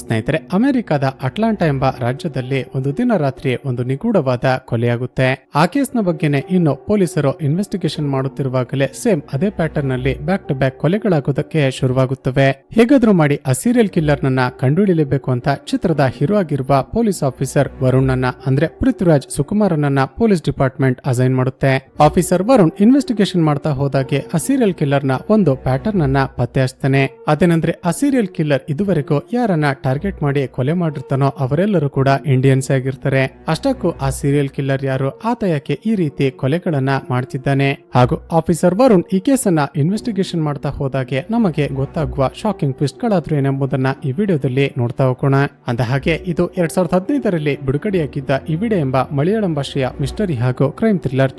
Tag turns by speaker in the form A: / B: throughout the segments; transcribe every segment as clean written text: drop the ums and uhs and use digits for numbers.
A: ಸ್ನೇಹಿತರೆ, ಅಮೆರಿಕದ ಅಟ್ಲಾಂಟಾ ಎಂಬ ರಾಜ್ಯದಲ್ಲಿ ಒಂದು ದಿನ ರಾತ್ರಿ ಒಂದು ನಿಗೂಢವಾದ ಕೊಲೆಯಾಗುತ್ತೆ. ಆ ಕೇಸ್ನ ಬಗ್ಗೆನೇ ಇನ್ನು ಪೊಲೀಸರು ಇನ್ವೆಸ್ಟಿಗೇಷನ್ ಮಾಡುತ್ತಿರುವಾಗಲೇ ಸೇಮ್ ಅದೇ ಪ್ಯಾಟರ್ನ್ ನಲ್ಲಿ ಬ್ಯಾಕ್ ಟು ಬ್ಯಾಕ್ ಕೊಲೆಗಳಾಗೋದಕ್ಕೆ ಶುರುವಾಗುತ್ತವೆ. ಹೇಗಾದ್ರೂ ಮಾಡಿ ಆ ಸೀರಿಯಲ್ ಕಿಲ್ಲರ್ ನನ್ನ ಕಂಡುಹಿಡಿಯಲೇಬೇಕು ಅಂತ ಚಿತ್ರದ ಹೀರೋ ಆಗಿರುವ ಪೊಲೀಸ್ ಆಫೀಸರ್ ವರುಣ್ ಅಂದ್ರೆ ಪೃಥ್ವಿರಾಜ್ ಸುಕುಮಾರನನ್ನ ಪೊಲೀಸ್ ಡಿಪಾರ್ಟ್ಮೆಂಟ್ ಅಸೈನ್ ಮಾಡುತ್ತೆ. ಆಫೀಸರ್ ವರುಣ್ ಇನ್ವೆಸ್ಟಿಗೇಷನ್ ಮಾಡ್ತಾ ಹೋದಾಗೆ ಆ ಸೀರಿಯಲ್ ಕಿಲ್ಲರ್ ನ ಒಂದು ಪ್ಯಾಟರ್ನ್ ಅನ್ನ ಪತ್ತೆ ಹಚ್ತಾನೆ. ಅದೇನಂದ್ರೆ ಆ ಸೀರಿಯಲ್ ಕಿಲ್ಲರ್ ಇದುವರೆಗೂ ಯಾರನ್ನ ಟಾರ್ಗೆಟ್ ಮಾಡಿ ಕೊಲೆ ಮಾಡಿರ್ತಾನೋ ಅವರೆಲ್ಲರೂ ಕೂಡ ಇಂಡಿಯನ್ಸ್ ಆಗಿರ್ತಾರೆ. ಅಷ್ಟಕ್ಕೂ ಆ ಸೀರಿಯಲ್ ಕಿಲ್ಲರ್ ಯಾರು, ಆತ ಯಾಕೆ ಈ ರೀತಿ ಕೊಲೆಗಳನ್ನ ಮಾಡ್ತಿದ್ದಾನೆ, ಹಾಗೂ ಆಫೀಸರ್ ವರುಣ್ ಈ ಕೇಸನ್ನ ಇನ್ವೆಸ್ಟಿಗೇಷನ್ ಮಾಡ್ತಾ ಹೋದಾಗೆ ನಮಗೆ ಗೊತ್ತಾಗುವ ಶಾಕಿಂಗ್ ಟ್ವಿಸ್ಟ್ ಗಳಾದ್ರು ಏನೆಂಬುದನ್ನ ಈ ವಿಡಿಯೋದಲ್ಲಿ ನೋಡ್ತಾ ಹೋಗೋಣ. ಅಂದ ಹಾಗೆ ಇದು 2015ರಲ್ಲಿ ಬಿಡುಗಡೆಯಾಗಿದ್ದ ಇವಿಡೆ ಎಂಬ ಮಲಯಾಳಂ ಭಾಷೆಯ ಮಿಸ್ಟರಿ ಹಾಗೂ ಕ್ರೈಮ್ ಥ್ರಿಲ್ಲರ್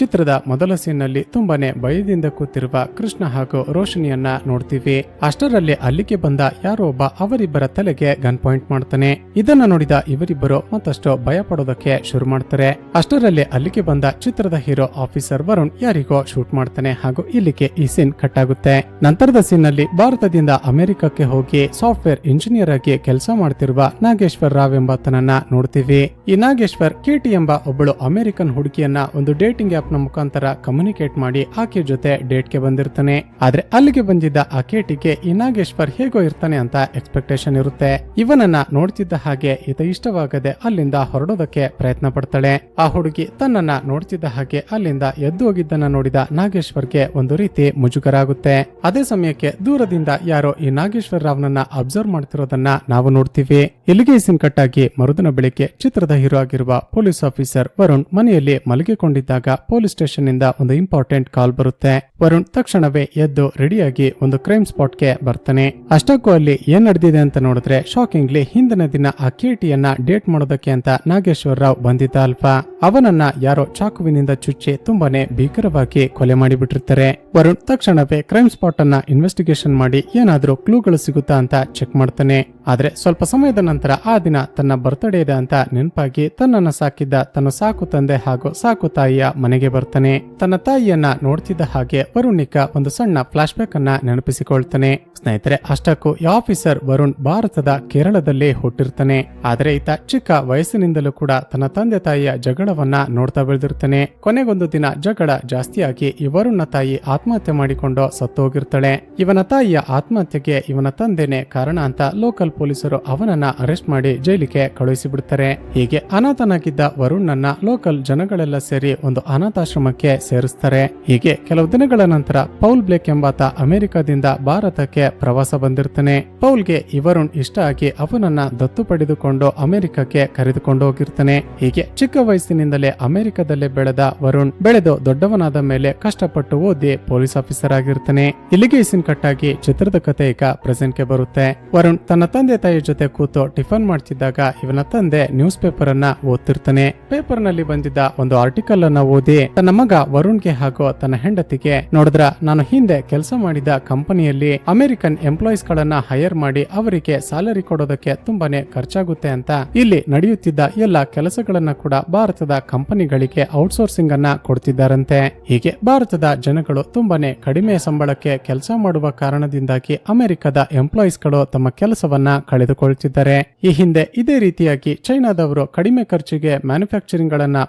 A: ಚಿತ್ರದ ಮೊದಲ ಸೀನ್ನಲ್ಲಿ ತುಂಬಾನೇ ಭಯದಿಂದ ಕೂತಿರುವ ಕೃಷ್ಣ ಹಾಗೂ ರೋಶನಿಯನ್ನ ನೋಡ್ತೀವಿ. ಅಷ್ಟರಲ್ಲಿ ಅಲ್ಲಿಗೆ ಬಂದ ಯಾರೋ ಒಬ್ಬ ಅವರಿಬ್ಬರ ತಲೆಗೆ ಗನ್ ಪಾಯಿಂಟ್ ಮಾಡ್ತಾನೆ. ಇದನ್ನ ನೋಡಿದ ಇವರಿಬ್ಬರು ಮತ್ತಷ್ಟು ಭಯ ಪಡೋದಕ್ಕೆ ಶುರು ಮಾಡ್ತಾರೆ. ಅಷ್ಟರಲ್ಲಿ ಅಲ್ಲಿಗೆ ಬಂದ ಚಿತ್ರದ ಹೀರೋ ಆಫೀಸರ್ ವರುಣ್ ಯಾರಿಗೋ ಶೂಟ್ ಮಾಡ್ತಾನೆ ಹಾಗೂ ಇಲ್ಲಿಗೆ ಈ ಸೀನ್ ಕಟ್ ಆಗುತ್ತೆ. ನಂತರದ ಸೀನ್ ನಲ್ಲಿ ಭಾರತದಿಂದ ಅಮೆರಿಕಕ್ಕೆ ಹೋಗಿ ಸಾಫ್ಟ್ವೇರ್ ಇಂಜಿನಿಯರ್ ಆಗಿ ಕೆಲಸ ಮಾಡ್ತಿರುವ ನಾಗೇಶ್ವರ್ ರಾವ್ ಎಂಬಾತನನ್ನ ನೋಡ್ತೀವಿ. ಈ ನಾಗೇಶ್ವರ್ ಕೆಟಿ ಎಂಬ ಒಬ್ಬಳು ಅಮೆರಿಕನ್ ಹುಡುಗಿಯನ್ನ ಒಂದು ಡೇಟಿಂಗ್ ಆಪ್ ನ ಮುಖಾಂತರ ಕಮ್ಯುನಿಕೇಟ್ ಮಾಡಿ ಆಕೆ ಜೊತೆ ಡೇಟ್ ಗೆ ಬಂದಿರ್ತಾನೆ. ಆದ್ರೆ ಅಲ್ಲಿಗೆ ಬಂದಿದ್ದ ಆ ಕೇಟಿಗೆ ಈ ನಾಗೇಶ್ವರ್ ಹೇಗೋ ಇರ್ತಾನೆ ಅಂತ ಎಕ್ಸ್ಪೆಕ್ಟೇಷನ್ ಇರುತ್ತೆ. ಇವನನ್ನ ನೋಡ್ತಿದ್ದ ಹಾಗೆ ಈತ ಇಷ್ಟವಾಗದೆ ಅಲ್ಲಿಂದ ಹೊರಡೋದಕ್ಕೆ ಪ್ರಯತ್ನ ಪಡ್ತಾಳೆ. ಆ ಹುಡುಗಿ ತನ್ನನ್ನ ನೋಡ್ತಿದ್ದ ಹಾಗೆ ಅಲ್ಲಿಂದ ಎದ್ದು ಹೋಗಿದ್ದನ್ನ ನೋಡಿದ ನಾಗೇಶ್ವರ್ಗೆ ಒಂದು ರೀತಿ ಮುಜುಗರ ಆಗುತ್ತೆ. ಅದೇ ಸಮಯಕ್ಕೆ ದೂರದಿಂದ ಯಾರೋ ಈ ನಾಗೇಶ್ವರ್ ರಾವ್ನನ್ನ ಅಬ್ಸರ್ವ್ ಮಾಡ್ತಿರೋದನ್ನ ನಾವು ನೋಡ್ತೀವಿ. ಇಲ್ಲಿಗೆ ಸೀನ್ ಕಟ್ ಆಗಿ ಮರುದಿನ ಬೆಳಿಗ್ಗೆ ಚಿತ್ರದ ಹೀರೋ ಆಗಿರುವ ಪೊಲೀಸ್ ಆಫೀಸರ್ ವರುಣ್ ಮನೆಯಲ್ಲಿ ಮಲಗಿಕೊಂಡಿದ್ದಾಗ ಪೊಲೀಸ್ ಸ್ಟೇಷನ್ ಇಂದ ಒಂದು ಇಂಪಾರ್ಟೆಂಟ್ ಕಾಲ್ ಬರುತ್ತೆ. ವರುಣ್ ತಕ್ಷಣವೇ ಎದ್ದು ರೆಡಿಯಾಗಿ ಒಂದು ಕ್ರೈಮ್ ಸ್ಪಾಟ್ ಗೆ ಬರ್ತಾನೆ. ಅಷ್ಟಕ್ಕೂ ಅಲ್ಲಿ ಏನ್ ನಡೆದಿದೆ ಅಂತ ನೋಡಿದ್ರೆ ಶಾಕಿಂಗ್ಲಿ ಹಿಂದಿನ ದಿನ ಆ ಕೇಟಿಯನ್ನ ಡೇಟ್ ಮಾಡೋದಕ್ಕೆ ಅಂತ ನಾಗೇಶ್ವರ್ ರಾವ್ ಬಂದಿದ್ದ ಅಲ್ವಾ, ಅವನನ್ನ ಯಾರೋ ಚಾಕುವಿನಿಂದ ಚುಚ್ಚಿ ತುಂಬಾನೇ ಭೀಕರವಾಗಿ ಕೊಲೆ ಮಾಡಿಬಿಟ್ಟಿರ್ತಾರೆ. ವರುಣ್ ತಕ್ಷಣವೇ ಕ್ರೈಮ್ ಸ್ಪಾಟ್ ಅನ್ನ ಇನ್ವೆಸ್ಟಿಗೇಷನ್ ಮಾಡಿ ಏನಾದ್ರೂ ಕ್ಲೂಗಳು ಸಿಗುತ್ತಾ ಅಂತ ಚೆಕ್ ಮಾಡ್ತಾನೆ. ಆದ್ರೆ ಸ್ವಲ್ಪ ಸಮಯದ ನಂತರ ಆ ದಿನ ತನ್ನ ಬರ್ತ್ಡೇ ಇದೆ ಅಂತ ನೆನಪಾಗಿ ತನ್ನನ್ನ ಸಾಕಿದ್ದ ತನ್ನ ಸಾಕು ತಂದೆ ಹಾಗೂ ಸಾಕು ತಾಯಿಯ ಮನೆಗೆ ಬರ್ತಾನೆ. ತನ್ನ ತಾಯಿಯನ್ನ ನೋಡ್ತಿದ್ದ ಹಾಗೆ ವರುಣಿಕ ಒಂದು ಸಣ್ಣ ಫ್ಲಾಶ್ ಬ್ಯಾಕ್ ಅನ್ನ ನೆನಪಿಸಿಕೊಳ್ತಾನೆ. ಸ್ನೇಹಿತರೆ, ಅಷ್ಟಕ್ಕೂ ಈ ಆಫೀಸರ್ ವರುಣ್ ಭಾರತದ ಕೇರಳದಲ್ಲಿ ಹುಟ್ಟಿರ್ತಾನೆ. ಆದ್ರೆ ಈತ ಚಿಕ್ಕ ವಯಸ್ಸಿನಿಂದಲೂ ಕೂಡ ತನ್ನ ತಂದೆ ತಾಯಿಯ ಜಗಳವನ್ನ ನೋಡ್ತಾ ಬೆಳೆದಿರ್ತಾನೆ. ಕೊನೆಗೊಂದು ದಿನ ಜಗಳ ಜಾಸ್ತಿಯಾಗಿ ಈ ವರುಣ್ನ ತಾಯಿ ಆತ್ಮಹತ್ಯೆ ಮಾಡಿಕೊಂಡು ಸತ್ತು ಹೋಗಿರ್ತಾಳೆ. ಇವನ ತಾಯಿಯ ಆತ್ಮಹತ್ಯೆಗೆ ಇವನ ತಂದೆನೇ ಕಾರಣ ಅಂತ ಲೋಕಲ್ ಪೊಲೀಸರು ಅವನನ್ನ ಅರೆಸ್ಟ್ ಮಾಡಿ ಜೈಲಿಗೆ ಕಳುಹಿಸಿ ಬಿಡ್ತಾರೆ. ಹೀಗೆ ಅನಾಥನಾಗಿದ್ದ ವರುಣ್ನನ್ನ ಲೋಕಲ್ ಜನಗಳೆಲ್ಲ ಸೇರಿ ಒಂದು ಅನಾಥಾಶ್ರಮಕ್ಕೆ ಸೇರಿಸ್ತಾರೆ. ಹೀಗೆ ಕೆಲವು ದಿನಗಳ ನಂತರ ಪೌಲ್ ಬ್ಲೇಕ್ ಎಂಬಾತ ಅಮೆರಿಕದಿಂದ ಭಾರತಕ್ಕೆ ಪ್ರವಾಸ ಬಂದಿರ್ತಾನೆ. ಪೌಲ್ಗೆ ಈ ವರುಣ್ ಇಷ್ಟ ಆಗಿ ಅವನನ್ನ ದತ್ತು ಪಡೆದುಕೊಂಡು ಅಮೆರಿಕಕ್ಕೆ ಕರೆದುಕೊಂಡು ಹೋಗಿರ್ತಾನೆ. ಹೀಗೆ ಚಿಕ್ಕ ವಯಸ್ಸಿನಿಂದಲೇ ಅಮೆರಿಕದಲ್ಲೇ ಬೆಳೆದ ವರುಣ್ ಬೆಳೆದು ದೊಡ್ಡವನಾದ ಮೇಲೆ ಕಷ್ಟಪಟ್ಟು ಓದಿ ಪೊಲೀಸ್ ಆಫೀಸರ್ ಆಗಿರ್ತಾನೆ. ಇಲ್ಲಿಗೆ ಸೀನ್ ಕಟ್ ಆಗಿ ಚಿತ್ರದ ಕಥೆ ಈಗ ಪ್ರೆಸೆಂಟ್ ಗೆ ಬರುತ್ತೆ. ವರುಣ್ ತನ್ನ ತಂದೆ ತಾಯಿ ಜೊತೆ ಕೂತು ಟಿಫನ್ ಮಾಡ್ತಿದ್ದಾಗ ಇವನ ತಂದೆ ನ್ಯೂಸ್ ಪೇಪರ್ ಅನ್ನ ಓದ್ತಿರ್ತಾನೆ. ಪೇಪರ್ ನಲ್ಲಿ ಬಂದಿದ್ದ ಒಂದು ಆರ್ಟಿಕಲ್ ಅನ್ನ ಓದಿ ತನ್ನ ಮಗ ವರುಣ್ಗೆ ಹಾಗೂ ತನ್ನ ಹೆಂಡತಿಗೆ, ನೋಡಿದ್ರ ನಾನು ಹಿಂದೆ ಕೆಲಸ ಮಾಡಿದ ಕಂಪನಿಯಲ್ಲಿ ಅಮೆರಿಕನ್ ಎಂಪ್ಲಾಯೀಸ್ ಗಳನ್ನ ಹೈರ್ ಮಾಡಿ ಅವರಿಗೆ ಸ್ಯಾಲರಿ ಕೊಡೋದಕ್ಕೆ ತುಂಬಾನೇ ಖರ್ಚಾಗುತ್ತೆ ಅಂತ ಇಲ್ಲಿ ನಡೆಯುತ್ತಿದ್ದ ಎಲ್ಲ ಕೆಲಸಗಳನ್ನ ಕೂಡ ಭಾರತದ ಕಂಪನಿಗಳಿಗೆ ಔಟ್ಸೋರ್ಸಿಂಗ್ ಅನ್ನ ಕೊಡ್ತಿದ್ದಾರಂತೆ. ಹೀಗೆ ಭಾರತದ ಜನಗಳು ತುಂಬಾನೇ ಕಡಿಮೆ ಸಂಬಳಕ್ಕೆ ಕೆಲಸ ಮಾಡುವ ಕಾರಣದಿಂದಾಗಿ ಅಮೆರಿಕದ ಎಂಪ್ಲಾಯೀಸ್ ಗಳು ತಮ್ಮ ಕೆಲಸವನ್ನ ಕಳೆದುಕೊಳ್ತಿದ್ದಾರೆ. ಈ ಹಿಂದೆ ಇದೇ ರೀತಿಯಾಗಿ ಚೈನಾದವರು ಕಡಿಮೆ ಖರ್ಚಿಗೆ ಮ್ಯಾನುಫ್ಯಾಕ್ಚರಿಂಗ್ ಗಳನ್ನ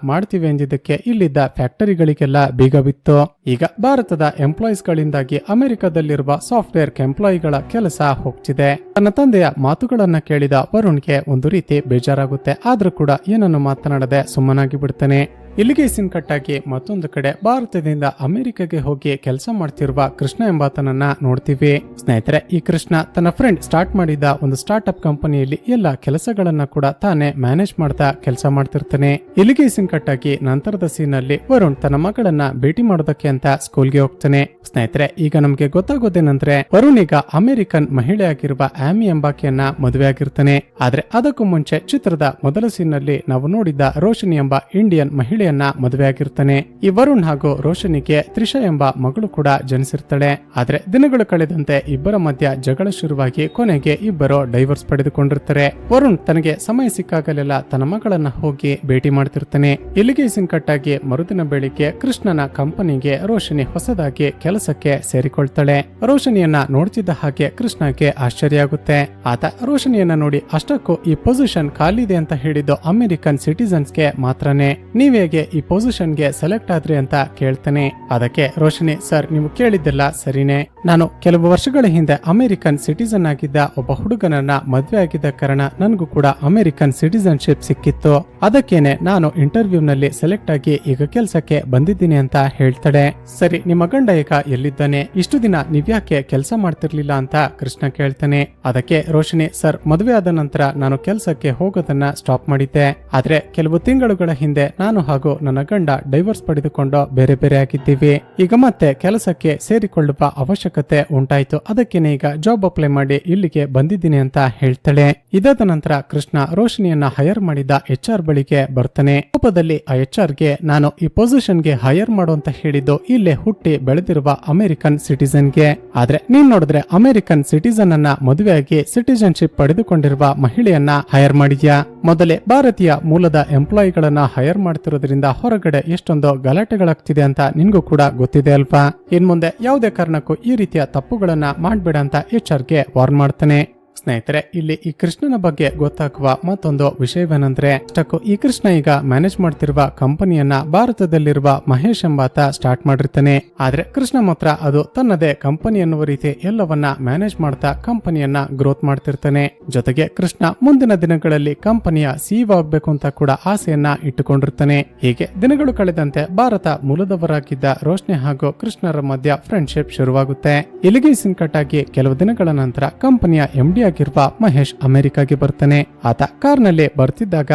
A: ಮಾಡ್ತೀವಿ ಎಂದಿದ್ದಕ್ಕೆ ಇಲ್ಲಿದ್ದ ಫ್ಯಾಕ್ಟರಿಗಳಿಗೆಲ್ಲ ಬೀಗ ಬಿತ್ತು. ಈಗ ಭಾರತದ ಎಂಪ್ಲಾಯೀಸ್ ಗಳಿಂದಾಗಿ ಅಮೆರಿಕದಲ್ಲಿರುವ ಸಾಫ್ಟ್ವೇರ್ ಎಂಪ್ಲಾಯಿಗಳ ಕೆಲಸ ಹೋಗ್ತಿದೆ. ತನ್ನ ತಂದೆಯ ಮಾತುಗಳನ್ನ ಕೇಳಿದ ವರುಣ್ಗೆ ಒಂದು ರೀತಿ ಬೇಜಾರಾಗುತ್ತೆ. ಆದ್ರೂ ಕೂಡ ಏನನ್ನು ಮಾತನಾಡದೆ ಸುಮ್ಮನಾಗಿ ಬಿಡ್ತಾನೆ. ಇಲ್ಲಿಗೆ ಸೀನ್ ಕಟ್ ಆಗಿ ಮತ್ತೊಂದು ಕಡೆ ಭಾರತದಿಂದ ಅಮೆರಿಕಗೆ ಹೋಗಿ ಕೆಲಸ ಮಾಡ್ತಿರುವ ಕೃಷ್ಣ ಎಂಬಾತನನ್ನ ನೋಡ್ತೀವಿ. ಸ್ನೇಹಿತರೆ, ಈ ಕೃಷ್ಣ ತನ್ನ ಫ್ರೆಂಡ್ ಸ್ಟಾರ್ಟ್ ಮಾಡಿದ ಒಂದು ಸ್ಟಾರ್ಟ್ ಅಪ್ ಕಂಪನಿಯಲ್ಲಿ ಎಲ್ಲ ಕೆಲಸಗಳನ್ನ ಕೂಡ ತಾನೇ ಮ್ಯಾನೇಜ್ ಮಾಡ್ತಾ ಕೆಲಸ ಮಾಡ್ತಿರ್ತಾನೆ. ಇಲ್ಲಿಗೆ ಸೀನ್ ಕಟ್ ಆಗಿ ನಂತರದ ಸೀನ್ ಅಲ್ಲಿ ವರುಣ್ ತನ್ನ ಮಗಳನ್ನ ಭೇಟಿ ಮಾಡೋದಕ್ಕೆ ಅಂತ ಸ್ಕೂಲ್ಗೆ ಹೋಗ್ತಾನೆ. ಸ್ನೇಹಿತರೆ, ಈಗ ನಮ್ಗೆ ಗೊತ್ತಾಗೋದೇನಂದ್ರೆ ವರುಣ್ ಈಗ ಅಮೆರಿಕನ್ ಮಹಿಳೆ ಆಗಿರುವ ಆಮಿ ಎಂಬಾಕೆಯನ್ನ ಮದುವೆ ಆಗಿರ್ತಾನೆ. ಆದ್ರೆ ಅದಕ್ಕೂ ಮುಂಚೆ ಚಿತ್ರದ ಮೊದಲ ಸೀನ್ ನಲ್ಲಿ ನಾವು ನೋಡಿದ್ದ ರೋಶನಿ ಎಂಬ ಇಂಡಿಯನ್ ಮಹಿಳೆ ಮಹಿಳೆಯನ್ನ ಮದುವೆಯಾಗಿರ್ತಾನೆ. ಈ ವರುಣ್ ಹಾಗೂ ರೋಷನಿಗೆ ತ್ರಿಷಾ ಎಂಬ ಮಗಳು ಕೂಡ ಜನಿಸಿರ್ತಾಳೆ. ಆದ್ರೆ ದಿನಗಳು ಕಳೆದಂತೆ ಇಬ್ಬರ ಮಧ್ಯ ಜಗಳ ಶುರುವಾಗಿ ಕೊನೆಗೆ ಇಬ್ಬರು ಡೈವರ್ಸ್ ಪಡೆದುಕೊಂಡಿರ್ತಾರೆ. ವರುಣ್ ತನಗೆ ಸಮಯ ಸಿಕ್ಕಾಗಲೆಲ್ಲ ತನ್ನ ಮಗಳನ್ನ ಹೋಗಿ ಭೇಟಿ ಮಾಡ್ತಿರ್ತಾನೆ. ಇಲ್ಲಿಗೆ ಸಿಂಕಟ್ಟಾಗಿ ಮರುದಿನ ಬೆಳಿಗ್ಗೆ ಕೃಷ್ಣನ ಕಂಪನಿಗೆ ರೋಷಿನಿ ಹೊಸದಾಗಿ ಕೆಲಸಕ್ಕೆ ಸೇರಿಕೊಳ್ತಾಳೆ. ರೋಷನಿಯನ್ನ ನೋಡ್ತಿದ್ದ ಹಾಗೆ ಕೃಷ್ಣಗೆ ಆಶ್ಚರ್ಯ ಆಗುತ್ತೆ. ಆತ ರೋಷನಿಯನ್ನ ನೋಡಿ, ಅಷ್ಟಕ್ಕೂ ಈ ಪೊಸಿಷನ್ ಖಾಲಿದೆ ಅಂತ ಹೇಳಿದ್ದು ಅಮೆರಿಕನ್ ಸಿಟಿಸನ್ಸ್ಗೆ ಮಾತ್ರನೇ, ನೀವೇಗೆ ಈ ಪೊಸಿಷನ್ಗೆ ಸೆಲೆಕ್ಟ್ ಆದ್ರಿ ಅಂತ ಕೇಳ್ತಾನೆ. ಅದಕ್ಕೆ ರೋಷಿನಿ, ಸರ್ ನೀವು ಕೇಳಿದ್ದೆಲ್ಲ ಸರಿನೇ, ನಾನು ಕೆಲವು ವರ್ಷಗಳ ಹಿಂದೆ ಅಮೆರಿಕನ್ ಸಿಟಿಸನ್ ಆಗಿದ್ದ ಒಬ್ಬ ಹುಡುಗನನ್ನ ಮದ್ವೆ ಆಗಿದ್ದ ಕಾರಣ ನನಗೂ ಕೂಡ ಅಮೆರಿಕನ್ ಸಿಟಿಸನ್ಶಿಪ್ ಸಿಕ್ಕಿತ್ತು. ಅದಕ್ಕೇನೆ ನಾನು ಇಂಟರ್ವ್ಯೂ ನಲ್ಲಿ ಸೆಲೆಕ್ಟ್ ಆಗಿ ಈಗ ಕೆಲಸಕ್ಕೆ ಬಂದಿದ್ದೀನಿ ಅಂತ ಹೇಳ್ತಾಳೆ. ಸರಿ, ನಿಮ್ಮ ಗಂಡ ಈಗ ಎಲ್ಲಿದ್ದಾನೆ? ಇಷ್ಟು ದಿನ ನೀವ್ಯಾಕೆ ಕೆಲಸ ಮಾಡ್ತಿರ್ಲಿಲ್ಲ ಅಂತ ಕೃಷ್ಣ ಕೇಳ್ತಾನೆ. ಅದಕ್ಕೆ ರೋಷಿನಿ, ಸರ್ ಮದುವೆ ಆದ ನಂತರ ನಾನು ಕೆಲಸಕ್ಕೆ ಹೋಗೋದನ್ನ ಸ್ಟಾಪ್ ಮಾಡಿದ್ದೆ. ಆದ್ರೆ ಕೆಲವು ತಿಂಗಳುಗಳ ಹಿಂದೆ ನಾನು ಹಾಗೂ ನನ್ನ ಗಂಡ ಡೈವರ್ಸ್ ಪಡೆದುಕೊಂಡು ಬೇರೆ ಬೇರೆ ಆಗಿದ್ದೀವಿ. ಈಗ ಮತ್ತೆ ಕೆಲಸಕ್ಕೆ ಸೇರಿಕೊಳ್ಳುವ ಅವಶ್ಯಕತೆ ಉಂಟಾಯ್ತು. ಅದಕ್ಕೇನೆ ಈಗ ಜಾಬ್ ಅಪ್ಲೈ ಮಾಡಿ ಇಲ್ಲಿಗೆ ಬಂದಿದ್ದೀನಿ ಅಂತ ಹೇಳ್ತಾಳೆ. ಇದಾದ ನಂತರ ಕೃಷ್ಣ ರೋಷಿನಿಯನ್ನ ಹೈರ್ ಮಾಡಿದ HR ಬಳಿಗೆ ಬರ್ತಾನೆ. ಕೋಪದಲ್ಲಿ ಆ HR ಗೆ, ನಾನು ಈ ಪೊಸಿಷನ್ಗೆ ಹೈರ್ ಮಾಡು ಅಂತ ಹೇಳಿದ್ದು ಇಲ್ಲೇ ಹುಟ್ಟಿ ಬೆಳೆದಿರುವ ಅಮೆರಿಕನ್ ಸಿಟಿಸನ್ಗೆ, ಆದ್ರೆ ನೀನ್ ನೋಡಿದ್ರೆ ಅಮೆರಿಕನ್ ಸಿಟಿಸನ್ ಅನ್ನ ಮದುವೆಯಾಗಿ ಸಿಟಿಸನ್ಶಿಪ್ ಪಡೆದುಕೊಂಡಿರುವ ಮಹಿಳೆಯನ್ನ ಹೈರ್ ಮಾಡಿದ್ಯಾ? ಮೊದಲೇ ಭಾರತೀಯ ಮೂಲದ ಎಂಪ್ಲಾಯಿಗಳನ್ನ ಹೈರ್ ಮಾಡ್ತಿರೋದ್ರಿಂದ ಹೊರಗಡೆ ಎಷ್ಟೊಂದು ಗಲಾಟೆಗಳಾಗ್ತಿದೆ ಅಂತ ನಿನ್ಗೂ ಕೂಡ ಗೊತ್ತಿದೆ ಅಲ್ವಾ? ಇನ್ ಮುಂದೆ ಯಾವುದೇ ಕಾರಣಕ್ಕೂ ಈ ರೀತಿಯ ತಪ್ಪುಗಳನ್ನ ಮಾಡ್ಬೇಡ ಅಂತ HR ಗೆ ವಾರ್ನ್ ಮಾಡ್ತಾನೆ. ಸ್ನೇಹಿತರೆ, ಇಲ್ಲಿ ಈ ಕೃಷ್ಣನ ಬಗ್ಗೆ ಗೊತ್ತಾಗುವ ಮತ್ತೊಂದು ವಿಷಯವೇನೆಂದ್ರೆ, ಅಷ್ಟಕ್ಕೂ ಈ ಕೃಷ್ಣ ಈಗ ಮ್ಯಾನೇಜ್ ಮಾಡ್ತಿರುವ ಕಂಪನಿಯನ್ನ ಭಾರತದಲ್ಲಿರುವ ಮಹೇಶ್ ಎಂಬಾತ ಸ್ಟಾರ್ಟ್ ಮಾಡಿರ್ತಾನೆ. ಆದ್ರೆ ಕೃಷ್ಣ ಮಾತ್ರ ಅದು ತನ್ನದೇ ಕಂಪನಿ ಎನ್ನುವ ರೀತಿ ಎಲ್ಲವನ್ನ ಮ್ಯಾನೇಜ್ ಮಾಡ್ತಾ ಕಂಪನಿಯನ್ನ ಗ್ರೋತ್ ಮಾಡ್ತಿರ್ತಾನೆ. ಜೊತೆಗೆ ಕೃಷ್ಣ ಮುಂದಿನ ದಿನಗಳಲ್ಲಿ ಕಂಪನಿಯ CEO ಆಗ್ಬೇಕು ಅಂತ ಕೂಡ ಆಸೆಯನ್ನ ಇಟ್ಟುಕೊಂಡಿರ್ತಾನೆ. ಹೀಗೆ ದಿನಗಳು ಕಳೆದಂತೆ ಭಾರತ ಮೂಲದವರಾಗಿದ್ದ ರೋಶ್ನಿ ಹಾಗೂ ಕೃಷ್ಣರ ಮಧ್ಯ ಫ್ರೆಂಡ್ಶಿಪ್ ಶುರುವಾಗುತ್ತೆ. ಇಲ್ಲಿಗೆ ಸಿಂಕಟ್ಟಾಗಿ ಕೆಲವು ದಿನಗಳ ನಂತರ ಕಂಪನಿಯ MD ಆಗಿರುವ ಮಹೇಶ್ ಅಮೆರಿಕಾಗೆ ಬರ್ತಾನೆ. ಆತ ಕಾರ್ನಲ್ಲಿ ಬರ್ತಿದ್ದಾಗ